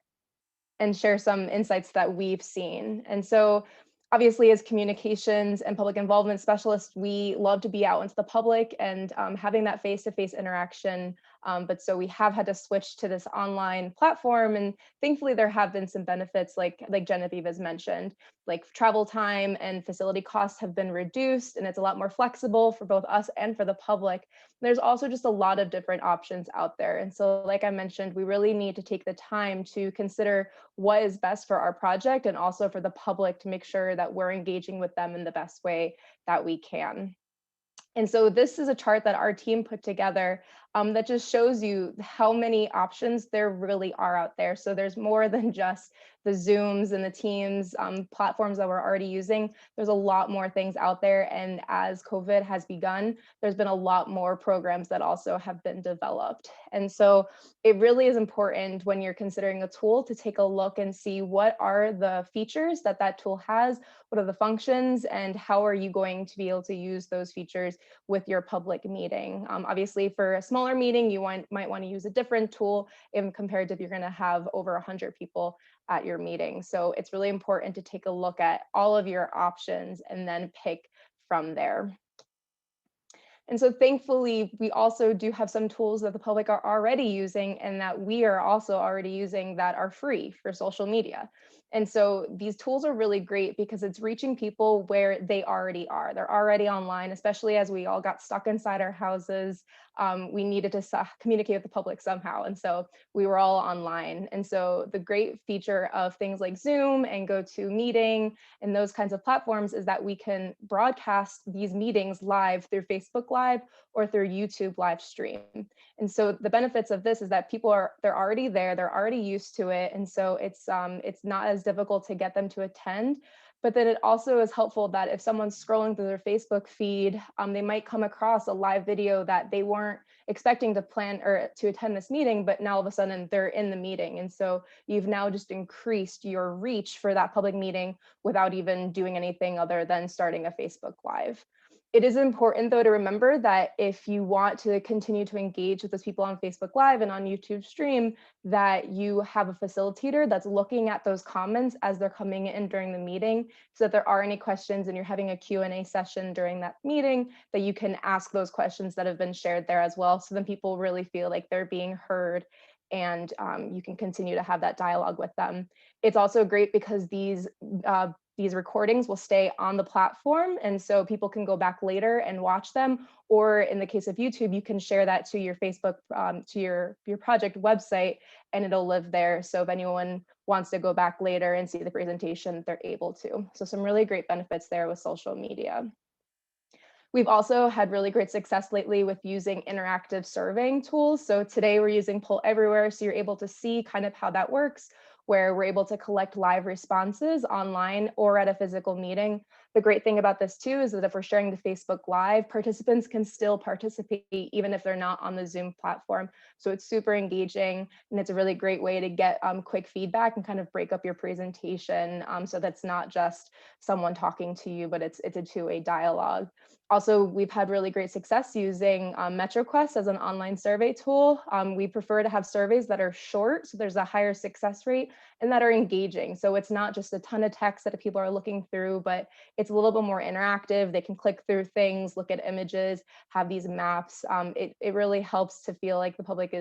some insights that we've seen. And so obviously, as communications and public involvement specialists, we love to be out into the public and having that face-to-face interaction. But so we have had to switch to this online platform, and thankfully there have been some benefits, like Genevieve has mentioned, like travel time and facility costs have been reduced, and it's a lot more flexible for both us and for the public. There's also just a lot of different options out there. And so, like I mentioned, we really need to take the time to consider what is best for our project and also for the public, to make sure that we're engaging with them in the best way that we can. And so this is a chart that our team put together that just shows you how many options there really are out there. So there's more than just the Zooms and the Teams platforms that we're already using. There's a lot more things out there. And as COVID has begun, there's been a lot more programs that also have been developed. And so it really is important, when you're considering a tool, to take a look and see what are the features that that tool has, what are the functions, and how are you going to be able to use those features with your public meeting. Obviously, for a smaller meeting, you might want to use a different tool compared to if you're going to have over 100 people at your meeting. So it's really important to take a look at all of your options and then pick from there. And so thankfully, we also do have some tools that the public are already using and that we are also already using that are free for social media. And so these tools are really great because it's reaching people where they already are. They're already online, especially as we all got stuck inside our houses. We needed to communicate with the public somehow. And so we were all online. And so the great feature of things like Zoom and GoToMeeting and those kinds of platforms is that we can broadcast these meetings live through Facebook Live or through YouTube live stream. And so the benefits of this is that they're already there, they're already used to it. And so it's not as difficult to get them to attend. But then it also is helpful that if someone's scrolling through their Facebook feed, they might come across a live video that they weren't expecting to plan or to attend this meeting, but now all of a sudden they're in the meeting. And so you've now just increased your reach for that public meeting without even doing anything other than starting a Facebook Live. It is important, though, to remember that if you want to continue to engage with those people on Facebook Live and on YouTube Stream, that you have a facilitator that's looking at those comments as they're coming in during the meeting, so that there are any questions and you're having a Q&A session during that meeting, that you can ask those questions that have been shared there as well. So then people really feel like they're being heard, and you can continue to have that dialogue with them. It's also great because these recordings will stay on the platform, and so people can go back later and watch them, or in the case of YouTube, you can share that to your Facebook, to your project website, and it'll live there. So if anyone wants to go back later and see the presentation, they're able to. So some really great benefits there with social media. We've also had really great success lately with using interactive surveying tools. So today we're using Poll Everywhere, so you're able to see kind of how that works, where we're able to collect live responses online or at a physical meeting. The great thing about this too is that if we're sharing to Facebook Live, participants can still participate even if they're not on the Zoom platform. So it's super engaging, and it's a really great way to get quick feedback and kind of break up your presentation, so that's not just someone talking to you, but it's a two-way dialogue. Also, we've had really great success using MetroQuest as an online survey tool. We prefer to have surveys that are short, so there's a higher success rate, and that are engaging. So it's not just a ton of text that people are looking through, but it's a little bit more interactive. They can click through things, look at images, have these maps. It really helps to feel like the public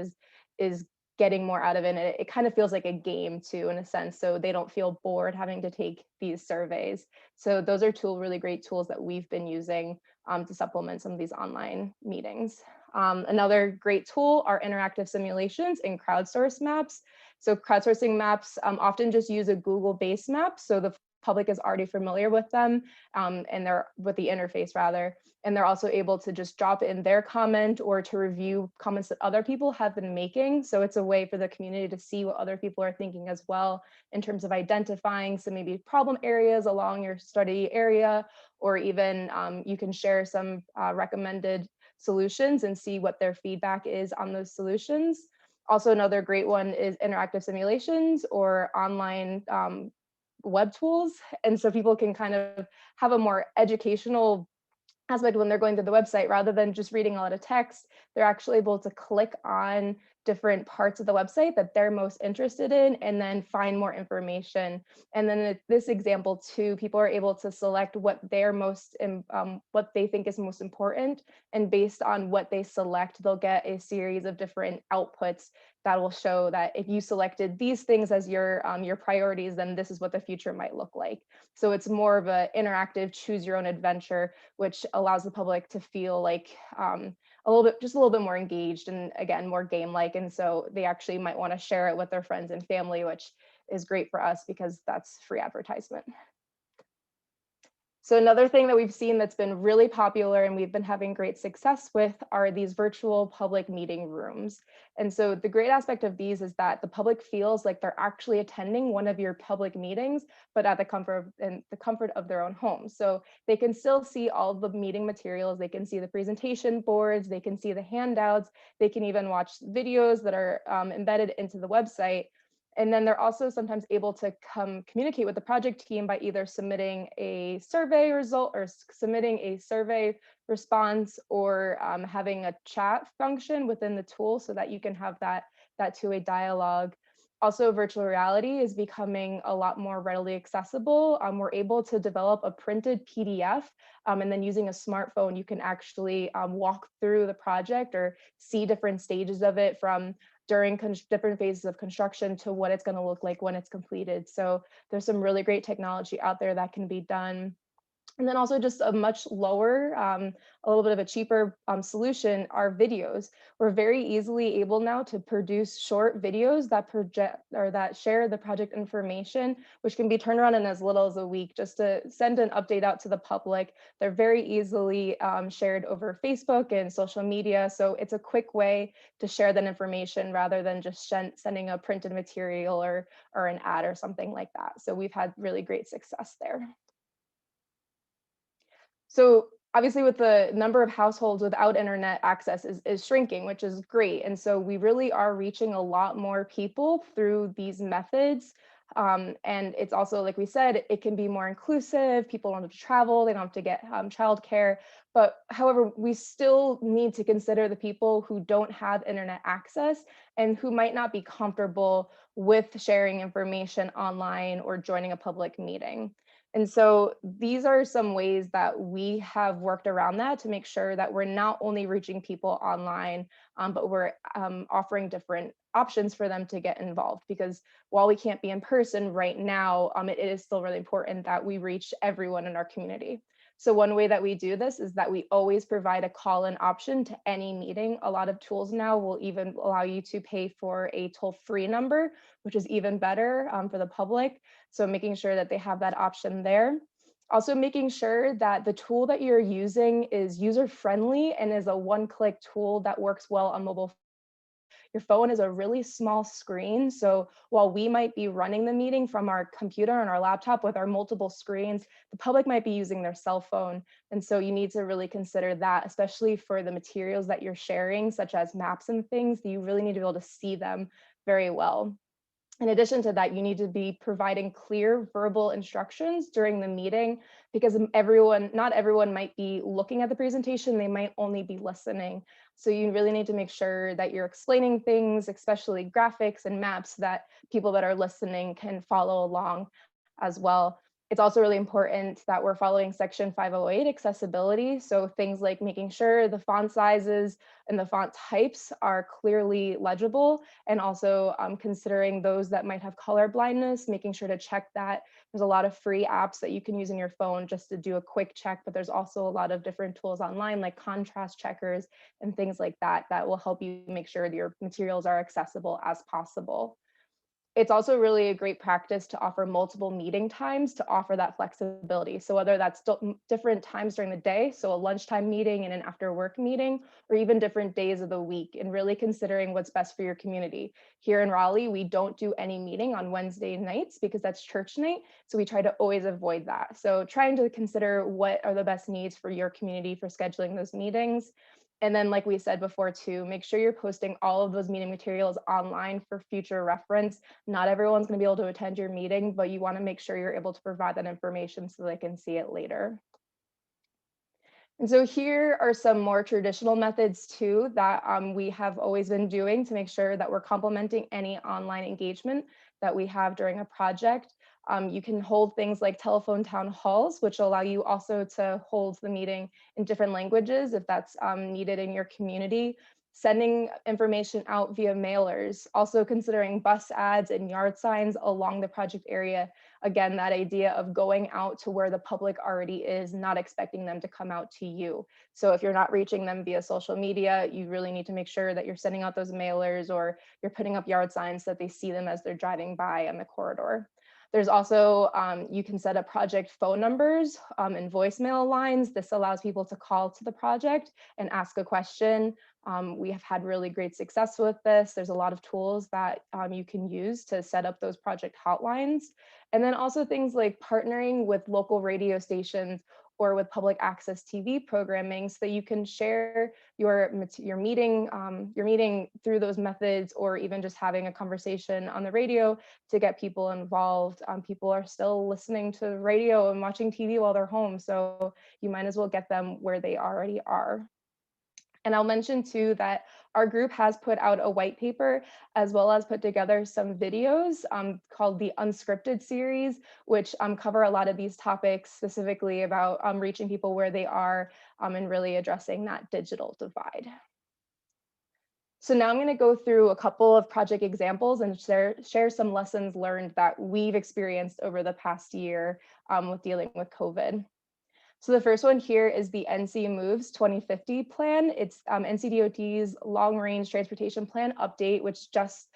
is getting more out of it. And it kind of feels like a game too, in a sense, so they don't feel bored having to take these surveys. So those are two really great tools that we've been using to supplement some of these online meetings. Another great tool are interactive simulations and crowdsourced maps. So crowdsourcing maps often just use a Google-based map, so the public is already familiar with them, and they're with the interface rather, and they're also able to just drop in their comment or to review comments that other people have been making. So it's a way for the community to see what other people are thinking as well, in terms of identifying some maybe problem areas along your study area, or even you can share some recommended solutions and see what their feedback is on those solutions. Also, another great one is interactive simulations or online web tools. And so people can kind of have a more educational aspect when they're going to the website. Rather than just reading a lot of text, they're actually able to click on different parts of the website that they're most interested in and then find more information. And then in this example too, people are able to select what they're what they think is most important, and based on what they select, they'll get a series of different outputs that will show that if you selected these things as your priorities, then this is what the future might look like. So it's more of an interactive choose your own adventure, which allows the public to feel like a little bit more engaged, and again, more game-like. And so they actually might want to share it with their friends and family, which is great for us because that's free advertisement. So another thing that we've seen that's been really popular and we've been having great success with are these virtual public meeting rooms. And so the great aspect of these is that the public feels like they're actually attending one of your public meetings, but at the comfort of their own home. So they can still see all the meeting materials, they can see the presentation boards, they can see the handouts, they can even watch videos that are embedded into the website. And then they're also sometimes able to communicate with the project team by either submitting a survey result or submitting a survey response, or having a chat function within the tool so that you can have that two-way dialogue. Also, virtual reality is becoming a lot more readily accessible. We're able to develop a printed PDF, and then using a smartphone, you can actually walk through the project or see different stages of it, from during different phases of construction to what it's going to look like when it's completed. So there's some really great technology out there that can be done. And then also just a much lower, a little bit of a cheaper solution are videos. We're very easily able now to produce short videos that share the project information, which can be turned around in as little as a week, just to send an update out to the public. They're very easily shared over Facebook and social media. So it's a quick way to share that information rather than just sending a printed material or an ad or something like that. So we've had really great success there. So obviously with the number of households without internet access is shrinking, which is great. And so we really are reaching a lot more people through these methods. And it's also, like we said, it can be more inclusive. People don't have to travel, they don't have to get childcare. But however, we still need to consider the people who don't have internet access and who might not be comfortable with sharing information online or joining a public meeting. And so these are some ways that we have worked around that to make sure that we're not only reaching people online, but we're offering different options for them to get involved. Because while we can't be in person right now, it is still really important that we reach everyone in our community. So one way that we do this is that we always provide a call-in option to any meeting. A lot of tools now will even allow you to pay for a toll-free number, which is even better for the public. So making sure that they have that option there. Also making sure that the tool that you're using is user-friendly and is a one-click tool that works well on mobile. Your phone is a really small screen. So while we might be running the meeting from our computer and our laptop with our multiple screens, the public might be using their cell phone. And so you need to really consider that, especially for the materials that you're sharing, such as maps and things, that you really need to be able to see them very well. In addition to that, you need to be providing clear verbal instructions during the meeting, because not everyone might be looking at the presentation, they might only be listening. So you really need to make sure that you're explaining things, especially graphics and maps, that people that are listening can follow along as well. It's also really important that we're following Section 508 accessibility. So things like making sure the font sizes and the font types are clearly legible, and also considering those that might have color blindness, making sure to check that. There's a lot of free apps that you can use in your phone just to do a quick check, but there's also a lot of different tools online like contrast checkers and things like that that will help you make sure that your materials are accessible as possible. It's also really a great practice to offer multiple meeting times to offer that flexibility. So whether that's different times during the day, so a lunchtime meeting and an after work meeting, or even different days of the week, and really considering what's best for your community. Here in Raleigh, we don't do any meeting on Wednesday nights because that's church night. So we try to always avoid that. So trying to consider what are the best needs for your community for scheduling those meetings. And then, like we said before too, make sure you're posting all of those meeting materials online for future reference. Not everyone's going to be able to attend your meeting, but you want to make sure you're able to provide that information so they can see it later. And so here are some more traditional methods too that we have always been doing to make sure that we're complementing any online engagement that we have during a project. You can hold things like telephone town halls, which allow you also to hold the meeting in different languages if that's needed in your community. Sending information out via mailers, also considering bus ads and yard signs along the project area. Again, that idea of going out to where the public already is, not expecting them to come out to you. So if you're not reaching them via social media, you really need to make sure that you're sending out those mailers or you're putting up yard signs so that they see them as they're driving by on the corridor. There's also, you can set up project phone numbers and voicemail lines. This allows people to call to the project and ask a question. We have had really great success with this. There's a lot of tools that you can use to set up those project hotlines. And then also things like partnering with local radio stations or with public access TV programming so that you can share your meeting through those methods, or even just having a conversation on the radio to get people involved. People are still listening to radio and watching TV while they're home, so you might as well get them where they already are. And I'll mention too that our group has put out a white paper as well as put together some videos called the Unscripted series, which cover a lot of these topics, specifically about reaching people where they are and really addressing that digital divide. So now I'm going to go through a couple of project examples and share some lessons learned that we've experienced over the past year with dealing with COVID. So the first one here is the NC Moves 2050 plan. It's NCDOT's long-range transportation plan update, which just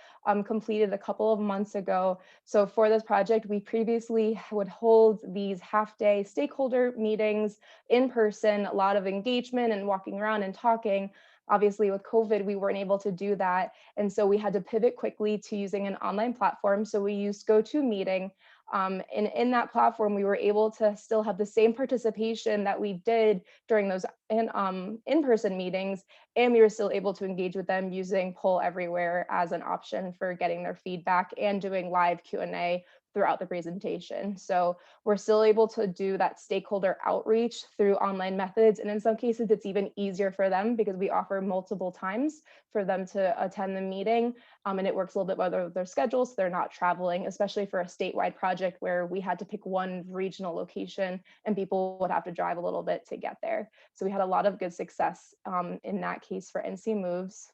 completed a couple of months ago. So for this project, we previously would hold these half-day stakeholder meetings in person, a lot of engagement and walking around and talking. Obviously, with COVID, we weren't able to do that. And so we had to pivot quickly to using an online platform. So we used GoToMeeting. In that platform, we were able to still have the same participation that we did during those in-person meetings, and we were still able to engage with them using Poll Everywhere as an option for getting their feedback and doing live Q&A throughout the presentation. So we're still able to do that stakeholder outreach through online methods. And in some cases, it's even easier for them because we offer multiple times for them to attend the meeting. And it works a little bit better with their schedules, so they're not traveling, especially for a statewide project where we had to pick one regional location and people would have to drive a little bit to get there. So we had a lot of good success in that case for NC Moves.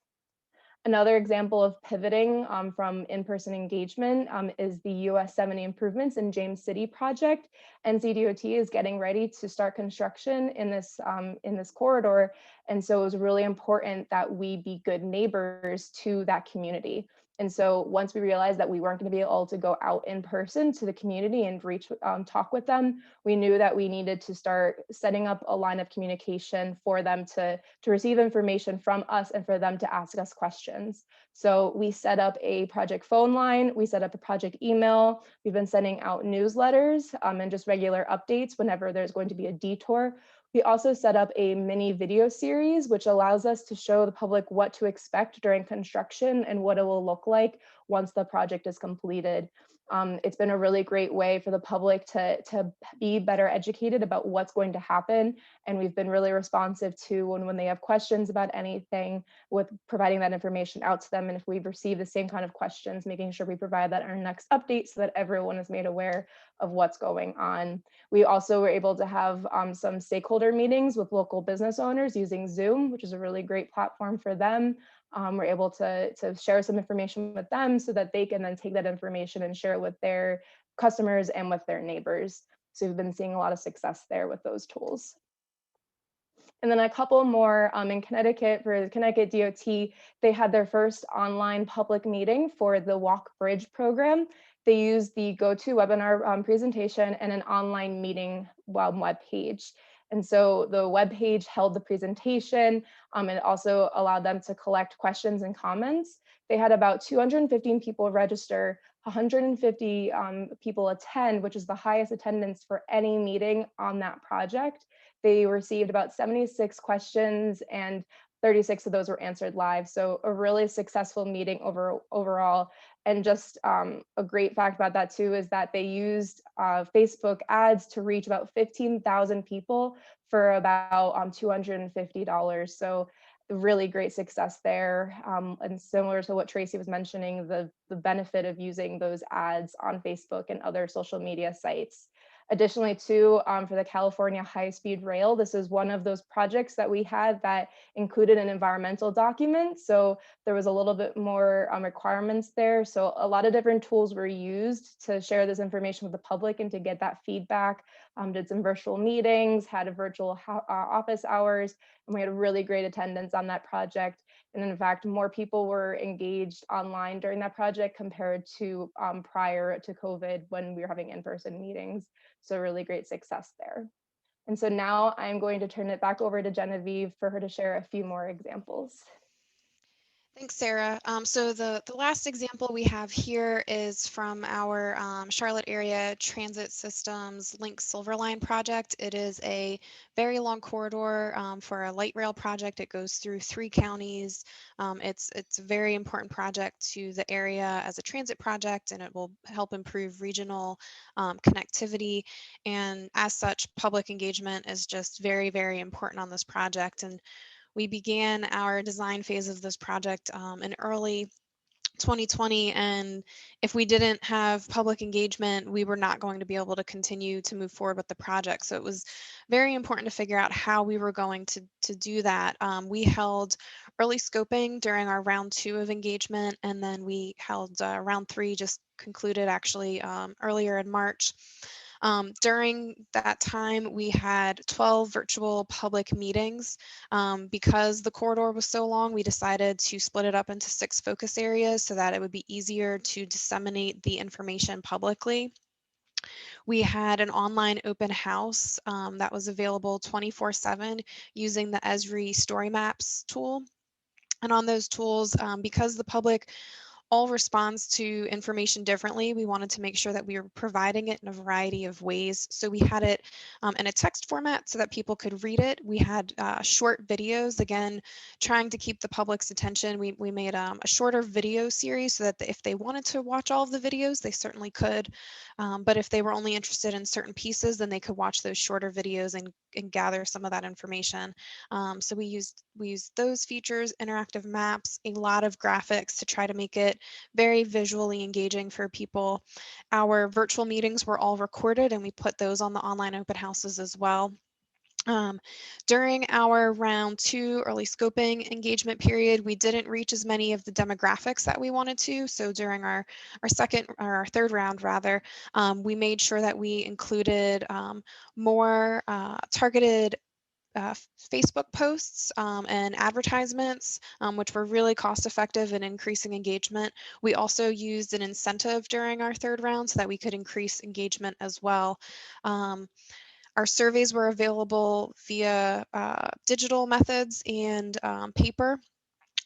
Another example of pivoting from in-person engagement is the US 70 Improvements in James City project. NCDOT is getting ready to start construction in this corridor. And so it was really important that we be good neighbors to that community. And so once we realized that we weren't going to be able to go out in person to the community and talk with them, we knew that we needed to start setting up a line of communication for them to receive information from us and for them to ask us questions. So we set up a project phone line, we set up a project email, we've been sending out newsletters and just regular updates whenever there's going to be a detour. We also set up a mini video series, which allows us to show the public what to expect during construction and what it will look like once the project is completed. It's been a really great way for the public to be better educated about what's going to happen. And we've been really responsive to when they have questions about anything, with providing that information out to them. And if we've received the same kind of questions, making sure we provide that in our next update so that everyone is made aware of what's going on. We also were able to have some stakeholder meetings with local business owners using Zoom, which is a really great platform for them. We're able to share some information with them so that they can then take that information and share it with their customers and with their neighbors. So we've been seeing a lot of success there with those tools. And then a couple more in Connecticut. For the Connecticut DOT, they had their first online public meeting for the Walk Bridge program. They used the GoToWebinar presentation and an online meeting web page. And so the web page held the presentation and it also allowed them to collect questions and comments. They had about 215 people register, 150 people attend, which is the highest attendance for any meeting on that project. They received about 76 questions and 36 of those were answered live. So a really successful meeting overall. And just a great fact about that too is that they used Facebook ads to reach about 15,000 people for about $250. So really great success there. And similar to what Tracy was mentioning, the benefit of using those ads on Facebook and other social media sites. Additionally, too, for the California high-speed rail, this is one of those projects that we had that included an environmental document. So there was a little bit more requirements there. So a lot of different tools were used to share this information with the public and to get that feedback. Did some virtual meetings, had a virtual office hours, and we had a really great attendance on that project. And in fact, more people were engaged online during that project compared to prior to COVID when we were having in-person meetings. So really great success there. And so now I'm going to turn it back over to Genevieve for her to share a few more examples. Thanks, Sarah. So the last example we have here is from our Charlotte area transit systems Link Silver Line project. It is a very long corridor for a light rail project. It goes through 3 counties. It's a very important project to the area as a transit project, and it will help improve regional connectivity. And as such, public engagement is just very, very important on this project. And we began our design phase of this project in early 2020, and if we didn't have public engagement, we were not going to be able to continue to move forward with the project. So it was very important to figure out how we were going to do that. We held early scoping during our round 2 of engagement, and then we held round 3, just concluded actually earlier in March. During that time, we had 12 virtual public meetings. Because the corridor was so long, we decided to split it up into 6 focus areas so that it would be easier to disseminate the information publicly. We had an online open house that was available 24/7 using the Esri Story Maps tool. And on those tools, because the public all responds to information differently. We wanted to make sure that we were providing it in a variety of ways. So we had it in a text format so that people could read it. We had short videos, again, trying to keep the public's attention. We made a shorter video series so that if they wanted to watch all of the videos, they certainly could. But if they were only interested in certain pieces, then they could watch those shorter videos and gather some of that information. So we used those features, interactive maps, a lot of graphics to try to make it very visually engaging for people. Our virtual meetings were all recorded and we put those on the online open houses as well. During our round 2 early scoping engagement period, we didn't reach as many of the demographics that we wanted to. So during our third round rather, we made sure that we included more targeted Facebook posts and advertisements, which were really cost effective in increasing engagement. We also used an incentive during our third round so that we could increase engagement as well. Our surveys were available via digital methods and paper.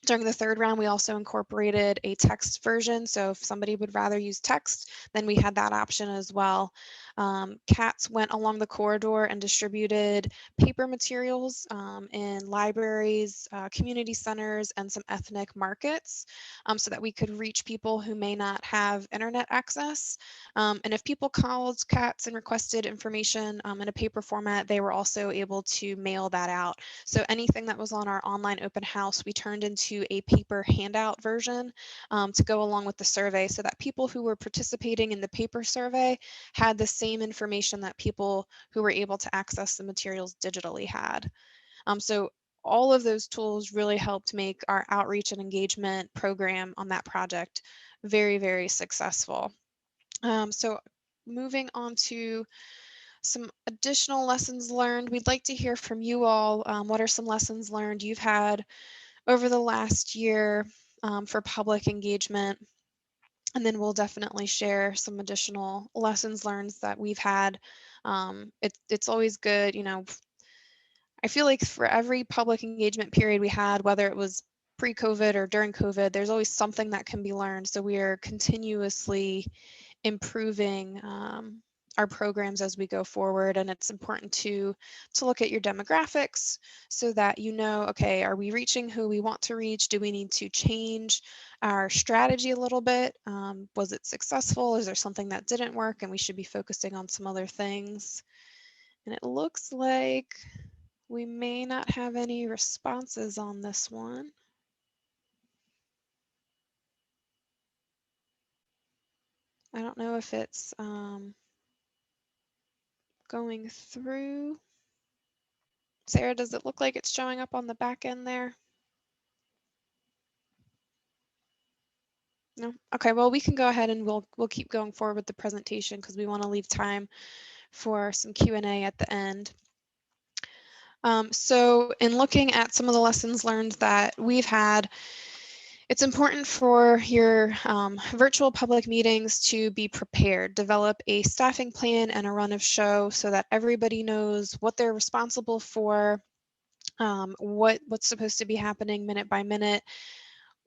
During the third round, we also incorporated a text version. So if somebody would rather use text, then we had that option as well. CATS went along the corridor and distributed paper materials in libraries, community centers, and some ethnic markets so that we could reach people who may not have internet access. And if people called CATS and requested information in a paper format, they were also able to mail that out. So anything that was on our online open house, we turned into a paper handout version to go along with the survey so that people who were participating in the paper survey had the same information that people who were able to access the materials digitally had. So all of those tools really helped make our outreach and engagement program on that project very, very successful. So moving on to some additional lessons learned, we'd like to hear from you all. What are some lessons learned you've had over the last year for public engagement? And then we'll definitely share some additional lessons learned that we've had. It's always good, you know, I feel like for every public engagement period we had, whether it was pre-COVID or during COVID, there's always something that can be learned. So we are continuously improving our programs as we go forward, and it's important to look at your demographics so that you know, okay, are we reaching who we want to reach? Do we need to change our strategy a little bit? Was it successful? Is there something that didn't work and we should be focusing on some other things? And it looks like we may not have any responses on this one. I don't know if it's going through. Sarah, does it look like it's showing up on the back end there? No? Okay, well, we can go ahead and we'll keep going forward with the presentation because we want to leave time for some Q&A at the end. So in looking at some of the lessons learned that we've had, it's important for your virtual public meetings to be prepared. Develop a staffing plan and a run of show so that everybody knows what they're responsible for, what's supposed to be happening minute by minute.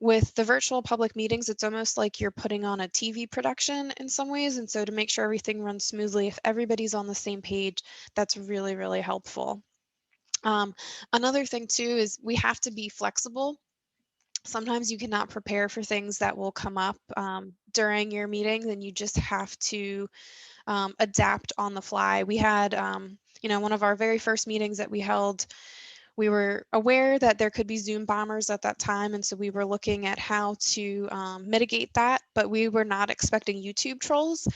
With the virtual public meetings, it's almost like you're putting on a TV production in some ways. And so to make sure everything runs smoothly, if everybody's on the same page, that's really, really helpful. Another thing too is we have to be flexible. Sometimes you cannot prepare for things that will come up during your meetings, and you just have to adapt on the fly. We had, you know, one of our very first meetings that we held, we were aware that there could be Zoom bombers at that time, and so we were looking at how to mitigate that, but we were not expecting YouTube trolls.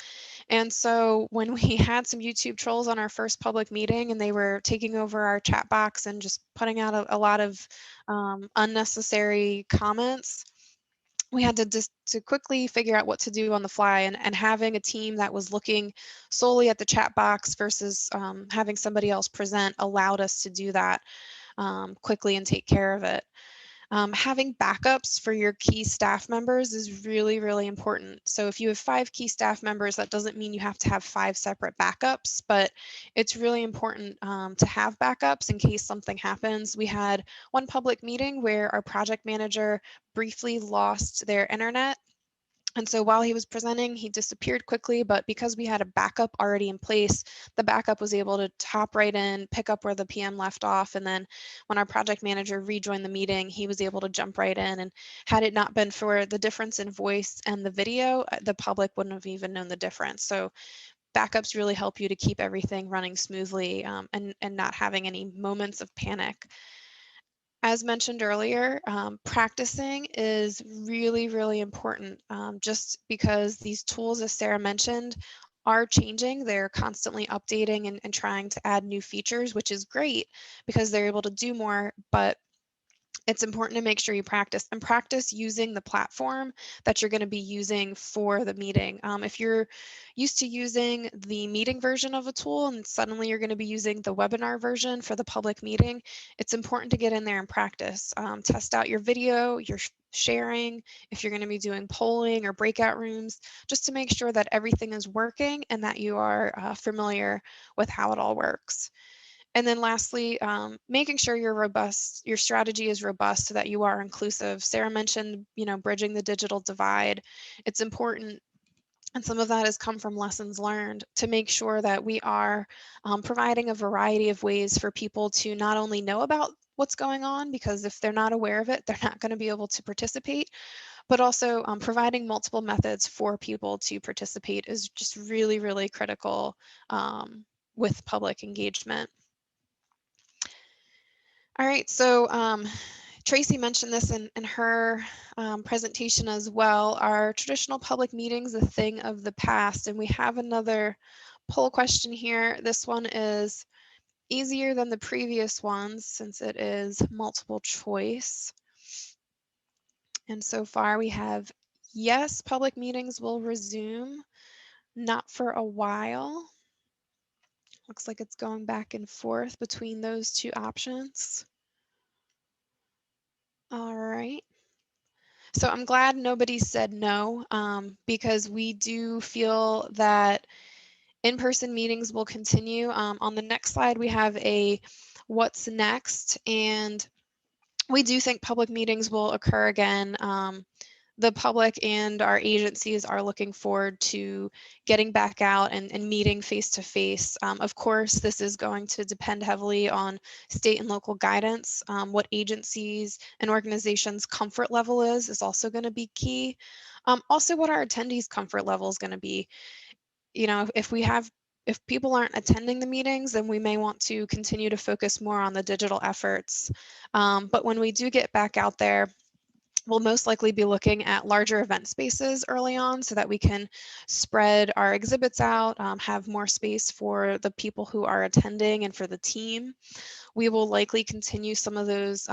And so when we had some YouTube trolls on our first public meeting and they were taking over our chat box and just putting out a lot of unnecessary comments, we had to quickly figure out what to do on the fly, and having a team that was looking solely at the chat box versus having somebody else present allowed us to do that quickly and take care of it. Having backups for your key staff members is really, really important. So if you have 5 key staff members, that doesn't mean you have to have 5 separate backups, but it's really important to have backups in case something happens. We had one public meeting where our project manager briefly lost their internet And so while he was presenting, he disappeared quickly, but because we had a backup already in place, the backup was able to hop right in, pick up where the PM left off. And then when our project manager rejoined the meeting, he was able to jump right in. And had it not been for the difference in voice and the video, the public wouldn't have even known the difference. So backups really help you to keep everything running smoothly, and not having any moments of panic. As mentioned earlier, practicing is really, really important, just because these tools, as Sarah mentioned, are changing. They're constantly updating and trying to add new features, which is great because they're able to do more, but it's important to make sure you practice and practice using the platform that you're going to be using for the meeting. If you're used to using the meeting version of a tool and suddenly you're going to be using the webinar version for the public meeting, it's important to get in there and practice. Test out your video, your sharing, if you're going to be doing polling or breakout rooms, just to make sure that everything is working and that you are familiar with how it all works. And then lastly, making sure your strategy is robust so that you are inclusive. Sarah mentioned, bridging the digital divide. It's important, and some of that has come from lessons learned, to make sure that we are providing a variety of ways for people to not only know about what's going on, because if they're not aware of it, they're not going to be able to participate, but also providing multiple methods for people to participate is just really, really critical with public engagement. All right, so Tracy mentioned this in her presentation as well. Are traditional public meetings a thing of the past? And we have another poll question here. This one is easier than the previous ones since it is multiple choice. And so far we have yes, public meetings will resume, not for a while. Looks like it's going back and forth between those two options. All right. So I'm glad nobody said no, because we do feel that in-person meetings will continue. On the next slide, we have a what's next, and we do think public meetings will occur again. The public and our agencies are looking forward to getting back out and meeting face to face. Of course, this is going to depend heavily on state and local guidance. What agencies and organizations' comfort level is also going to be key. Also, what our attendees' comfort level is going to be. If people aren't attending the meetings, then we may want to continue to focus more on the digital efforts. But when we do get back out there, we'll most likely be looking at larger event spaces early on so that we can spread our exhibits out, have more space for the people who are attending and for the team. We will likely continue some of those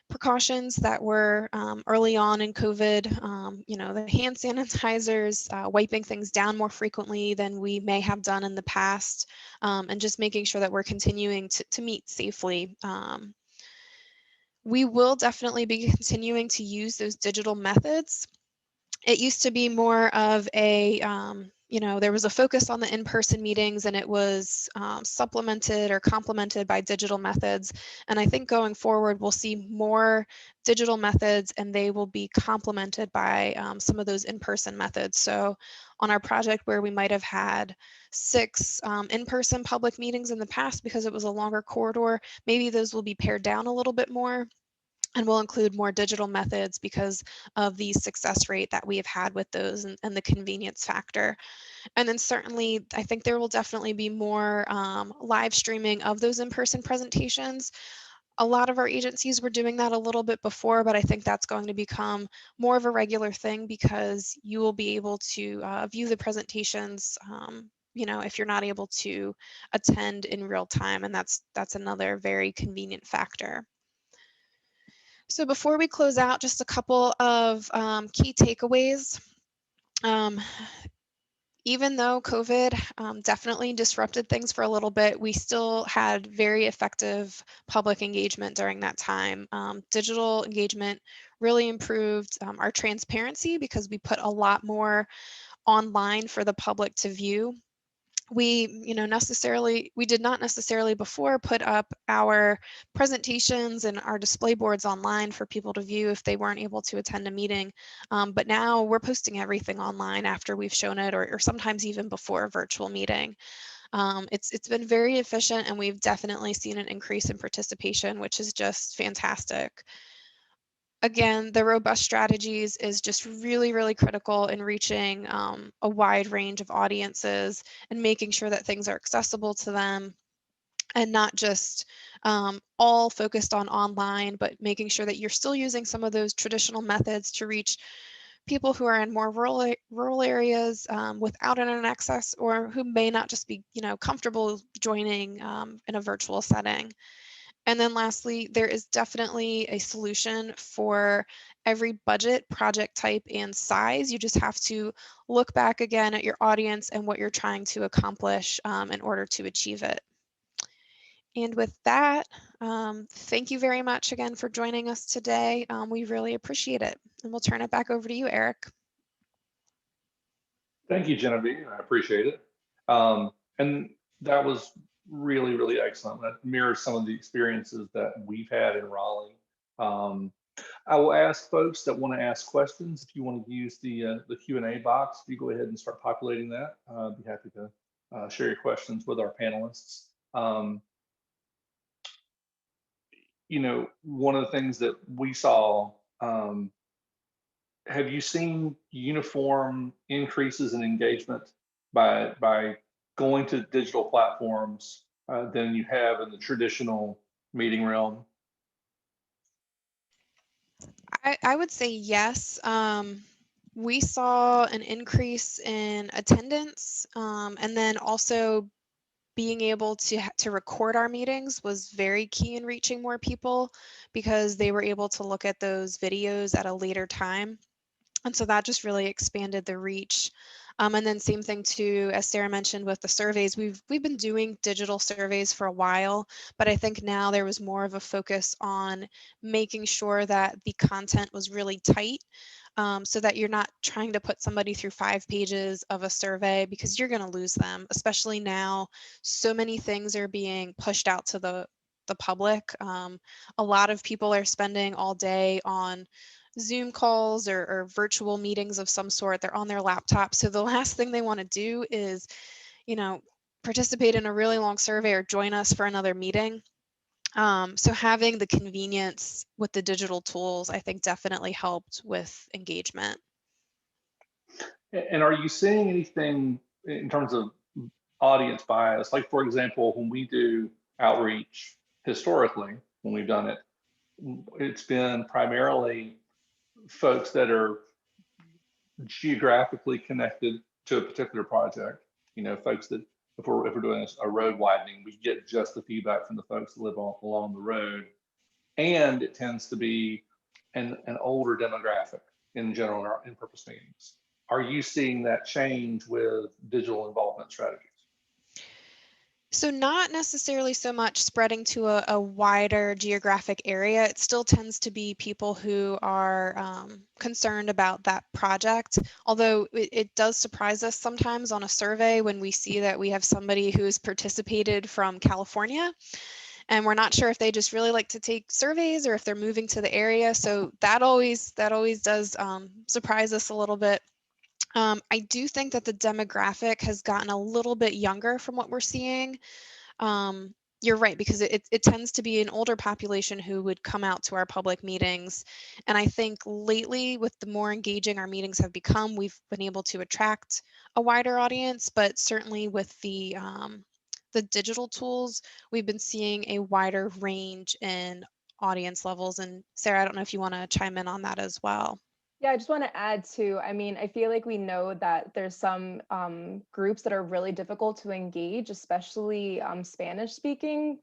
precautions that were early on in COVID, the hand sanitizers, wiping things down more frequently than we may have done in the past, and just making sure that we're continuing to meet safely. We will definitely be continuing to use those digital methods. It used to be more of a, there was a focus on the in-person meetings and it was supplemented or complemented by digital methods. And I think going forward, we'll see more digital methods and they will be complemented by some of those in-person methods. So on our project where we might have had 6 in-person public meetings in the past because it was a longer corridor, maybe those will be pared down a little bit more. And we'll include more digital methods because of the success rate that we have had with those and the convenience factor. And then certainly, I think there will definitely be more live streaming of those in-person presentations. A lot of our agencies were doing that a little bit before, but I think that's going to become more of a regular thing because you will be able to view the presentations if you're not able to attend in real time, and that's another very convenient factor. So before we close out, just a couple of key takeaways. Even though COVID definitely disrupted things for a little bit, we still had very effective public engagement during that time. Digital engagement really improved our transparency because we put a lot more online for the public to view. we did not necessarily before put up our presentations and our display boards online for people to view if they weren't able to attend a meeting. But now we're posting everything online after we've shown it, or sometimes even before a virtual meeting. It's been very efficient, and we've definitely seen an increase in participation, which is just fantastic. Again, the robust strategies is just really, really critical in reaching a wide range of audiences and making sure that things are accessible to them, and not just all focused on online, but making sure that you're still using some of those traditional methods to reach people who are in more rural areas without internet access, or who may not just be comfortable joining in a virtual setting. And then lastly, there is definitely a solution for every budget, project type, and size. You just have to look back again at your audience and what you're trying to accomplish in order to achieve it. And with that, thank you very much again for joining us today. We really appreciate it. And we'll turn it back over to you, Eric. Thank you, Genevieve. I appreciate it. And that was really, really excellent. That mirrors some of the experiences that we've had in Raleigh. I will ask folks that want to ask questions, if you want to use the Q&A box, if you go ahead and start populating that, I'd be happy to share your questions with our panelists. One of the things that we saw, have you seen uniform increases in engagement by going to digital platforms than you have in the traditional meeting realm? I would say yes. We saw an increase in attendance, and then also being able to record our meetings was very key in reaching more people, because they were able to look at those videos at a later time. And so that just really expanded the reach. And then same thing too, as Sarah mentioned with the surveys, we've been doing digital surveys for a while, but I think now there was more of a focus on making sure that the content was really tight, so that you're not trying to put somebody through 5 pages of a survey, because you're going to lose them, especially now. So many things are being pushed out to the public. A lot of people are spending all day on Zoom calls or virtual meetings of some sort. They're on their laptop. So the last thing they want to do is, participate in a really long survey or join us for another meeting. So having the convenience with the digital tools, I think, definitely helped with engagement. And are you seeing anything in terms of audience bias? Like, for example, when we do outreach historically, when we've done it, it's been primarily folks that are geographically connected to a particular project. Folks that if we're doing a road widening, we get just the feedback from the folks that live along the road, and it tends to be an older demographic in general in our in-purpose meetings. Are you seeing that change with digital involvement strategies? So not necessarily so much spreading to a wider geographic area. It still tends to be people who are concerned about that project. Although it does surprise us sometimes on a survey when we see that we have somebody who's participated from California, and we're not sure if they just really like to take surveys or if they're moving to the area. So that always does surprise us a little bit. I do think that the demographic has gotten a little bit younger from what we're seeing. You're right, because it tends to be an older population who would come out to our public meetings. And I think lately, with the more engaging our meetings have become, we've been able to attract a wider audience. But certainly with the digital tools, we've been seeing a wider range in audience levels. And Sarah, I don't know if you want to chime in on that as well. Yeah, I just want to add too, I feel like we know that there's some groups that are really difficult to engage, especially Spanish speaking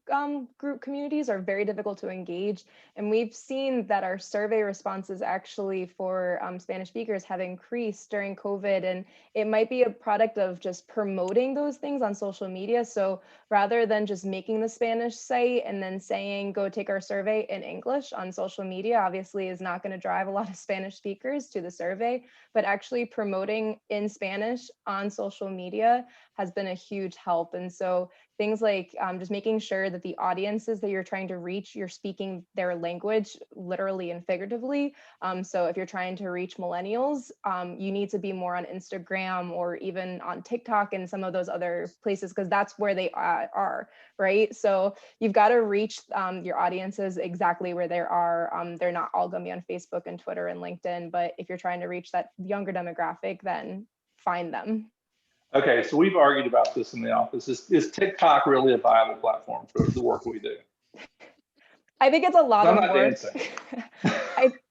group communities are very difficult to engage. And we've seen that our survey responses actually for Spanish speakers have increased during COVID. And it might be a product of just promoting those things on social media. So rather than just making the Spanish site and then saying, go take our survey in English on social media, obviously is not going to drive a lot of Spanish speakers to the survey, but actually promoting in Spanish on social media has been a huge help. And so things like just making sure that the audiences that you're trying to reach, you're speaking their language literally and figuratively. So if you're trying to reach millennials, you need to be more on Instagram or even on TikTok and some of those other places, because that's where they are, right? So you've got to reach your audiences exactly where they are. They're not all going to be on Facebook and Twitter and LinkedIn, but if you're trying to reach that younger demographic, then find them. Okay, so we've argued about this in the office. Is TikTok really a viable platform for the work we do? I think it's a lot I'm of not work. dancing.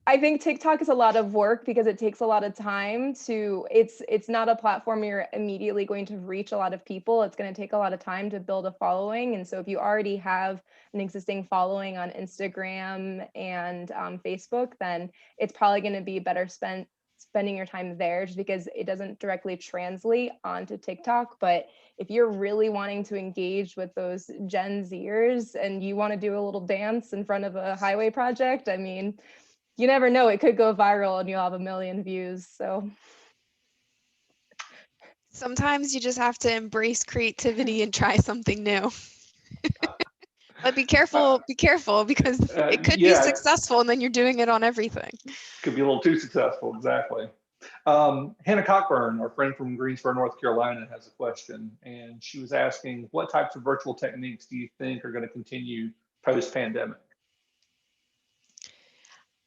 I think TikTok is a lot of work because it takes a lot of time to, it's not a platform you're immediately going to reach a lot of people. It's going to take a lot of time to build a following. And so if you already have an existing following on Instagram and Facebook, then it's probably going to be better spending your time there, just because it doesn't directly translate onto TikTok. But if you're really wanting to engage with those Gen Zers and you want to do a little dance in front of a highway project, I mean, you never know, it could go viral and you'll have 1 million views. So Sometimes you just have to embrace creativity and try something new. But be careful because it could be Yeah, successful and then you're doing it on everything. could be a little too successful, exactly. Hannah Cockburn, our friend from Greensboro, North Carolina, has a question, and she was asking, what types of virtual techniques do you think are going to continue post-pandemic?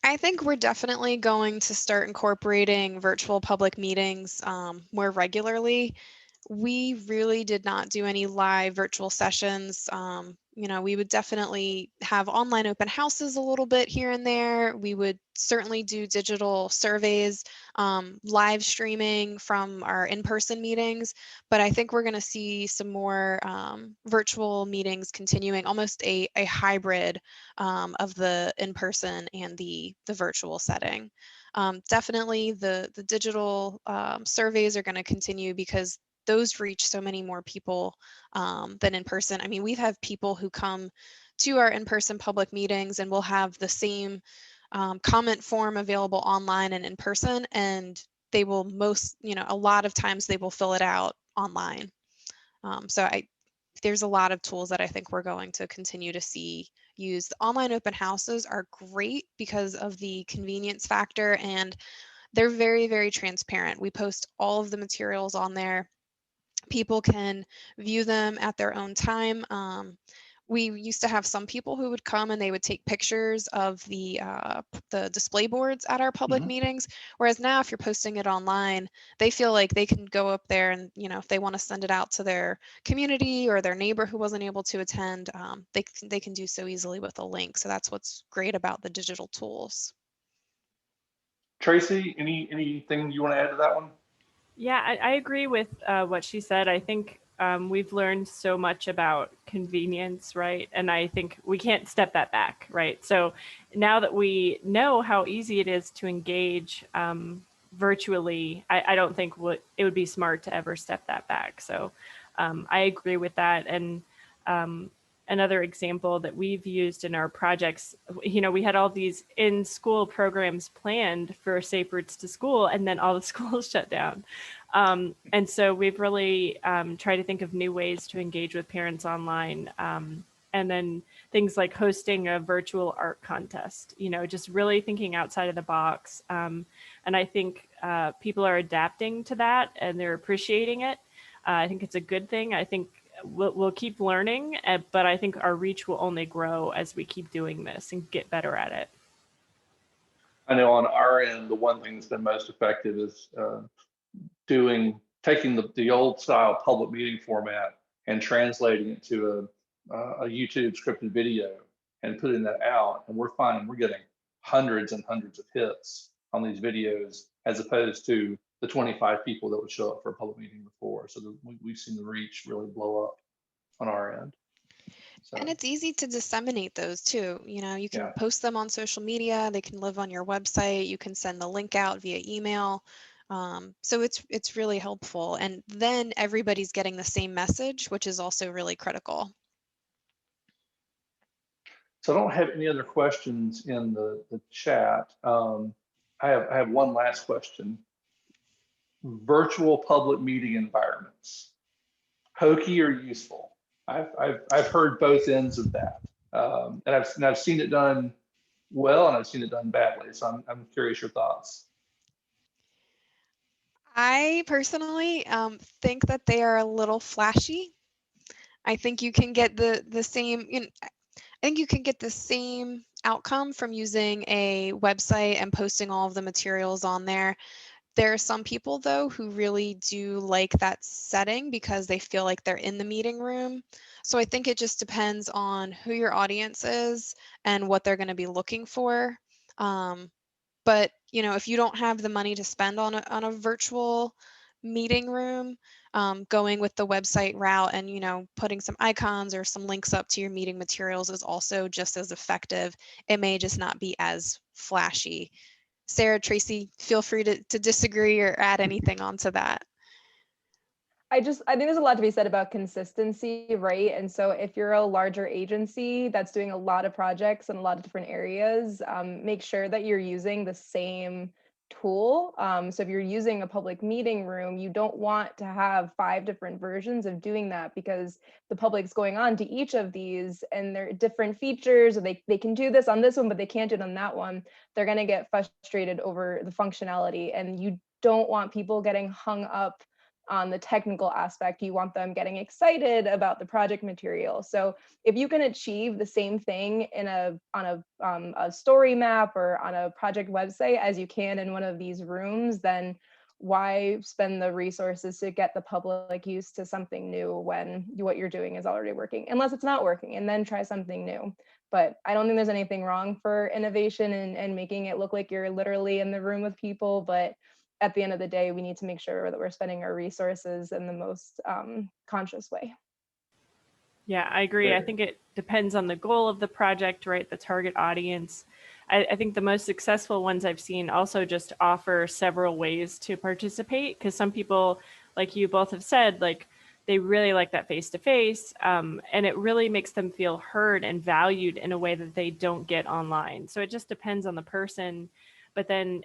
I think we're definitely going to start incorporating virtual public meetings more regularly. We really did not do any live virtual sessions. We would definitely have online open houses a little bit here and there. We would certainly do digital surveys, live streaming from our in-person meetings, but I think we're going to see some more virtual meetings continuing, almost a hybrid of the in-person and the virtual setting. Definitely the digital surveys are going to continue because those reach so many more people than in person. I mean, we've had people who come to our in-person public meetings and we'll have the same comment form available online and in person, and they will a lot of times they will fill it out online. There's a lot of tools that I think we're going to continue to see used. The online open houses are great because of the convenience factor, and they're very, very transparent. We post all of the materials on there. People can view them at their own time. We used to have some people who would come and they would take pictures of the display boards at our public meetings. Whereas now, if you're posting it online, they feel like they can go up there and, if they want to send it out to their community or their neighbor who wasn't able to attend, they can do so easily with a link. So that's what's great about the digital tools. Tracy, anything you want to add to that one? Yeah, I agree with what she said. I think we've learned so much about convenience, right? And I think we can't step that back, right? So now that we know how easy it is to engage virtually, I don't think it would be smart to ever step that back. So I agree with that. And another example that we've used in our projects, we had all these in-school programs planned for Safe Routes to School, and then all the schools shut down. And so we've really tried to think of new ways to engage with parents online. And then things like hosting a virtual art contest, just really thinking outside of the box. And I think people are adapting to that and they're appreciating it. I think it's a good thing. I think we'll keep learning, but I think our reach will only grow as we keep doing this and get better at it. I know on our end, the one thing that's been most effective is taking the old style public meeting format and translating it to a YouTube scripted video and putting that out. And we're finding we're getting hundreds and hundreds of hits on these videos, as opposed to the 25 people that would show up for a public meeting before. So we've seen the reach really blow up on our end. So. And it's easy to disseminate those too. You can post them on social media. They can live on your website. You can send the link out via email. So it's really helpful. And then everybody's getting the same message, which is also really critical. So I don't have any other questions in the chat. I have one last question. Virtual public meeting environments. hokey or useful. I've heard both ends of that, and I've seen it done well, and I've seen it done badly. So I'm curious your thoughts. I personally think that they are a little flashy. I think you can get the same, I think you can get the same outcome from using a website and posting all of the materials on there. There are some people, though, who really do like that setting because they feel like they're in the meeting room. So I think it just depends on who your audience is and what they're going to be looking for. But if you don't have the money to spend on a virtual meeting room, going with the website route and putting some icons or some links up to your meeting materials is also just as effective. It may just not be as flashy. Sarah, Tracy, feel free to disagree or add anything onto that. I think there's a lot to be said about consistency, right? And so if you're a larger agency that's doing a lot of projects in a lot of different areas, make sure that you're using the same tool. So if you're using a public meeting room, you don't want to have 5 different versions of doing that, because the public's going on to each of these and they're different features, or they can do this on this one, but they can't do it on that one. They're going to get frustrated over the functionality, and you don't want people getting hung up on the technical aspect. You want them getting excited about the project material. So if you can achieve the same thing on a story map or on a project website as you can in one of these rooms, then why spend the resources to get the public used to something new when what you're doing is already working, unless it's not working, and then try something new. But I don't think there's anything wrong for innovation and making it look like you're literally in the room with people. But at the end of the day, we need to make sure that we're spending our resources in the most conscious way. Yeah, I agree. I think it depends on the goal of the project, right? The target audience. I think the most successful ones I've seen also just offer several ways to participate, because some people, like you both have said, like they really like that face-to-face, and it really makes them feel heard and valued in a way that they don't get online. So it just depends on the person. But then,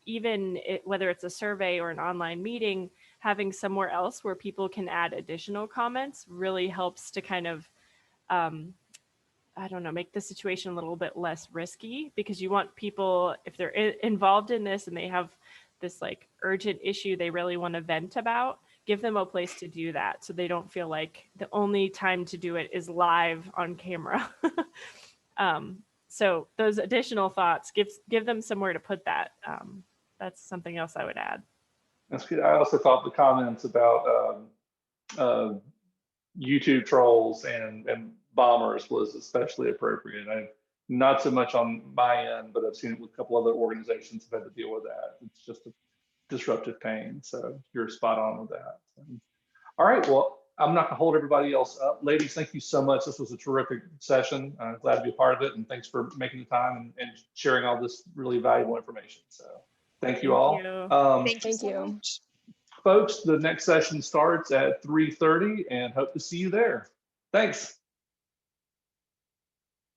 even whether it's a survey or an online meeting, having somewhere else where people can add additional comments really helps to kind of, I don't know, make the situation a little bit less risky, because you want people, if they're involved in this and they have this like urgent issue they really want to vent about, give them a place to do that so they don't feel like the only time to do it is live on camera. So those additional thoughts, give them somewhere to put that. That's something else I would add. That's good. I also thought the comments about YouTube trolls and bombers was especially appropriate. Not so much on my end, but I've seen it with a couple other organizations have had to deal with that. It's just a disruptive pain. So you're spot on with that. All right, well, I'm not gonna hold everybody else up. Ladies, thank you so much. This was a terrific session. I'm glad to be a part of it, and thanks for making the time and sharing all this really valuable information. So thank you all. Thank you so much. Folks, the next session starts at 3:30, and hope to see you there. Thanks.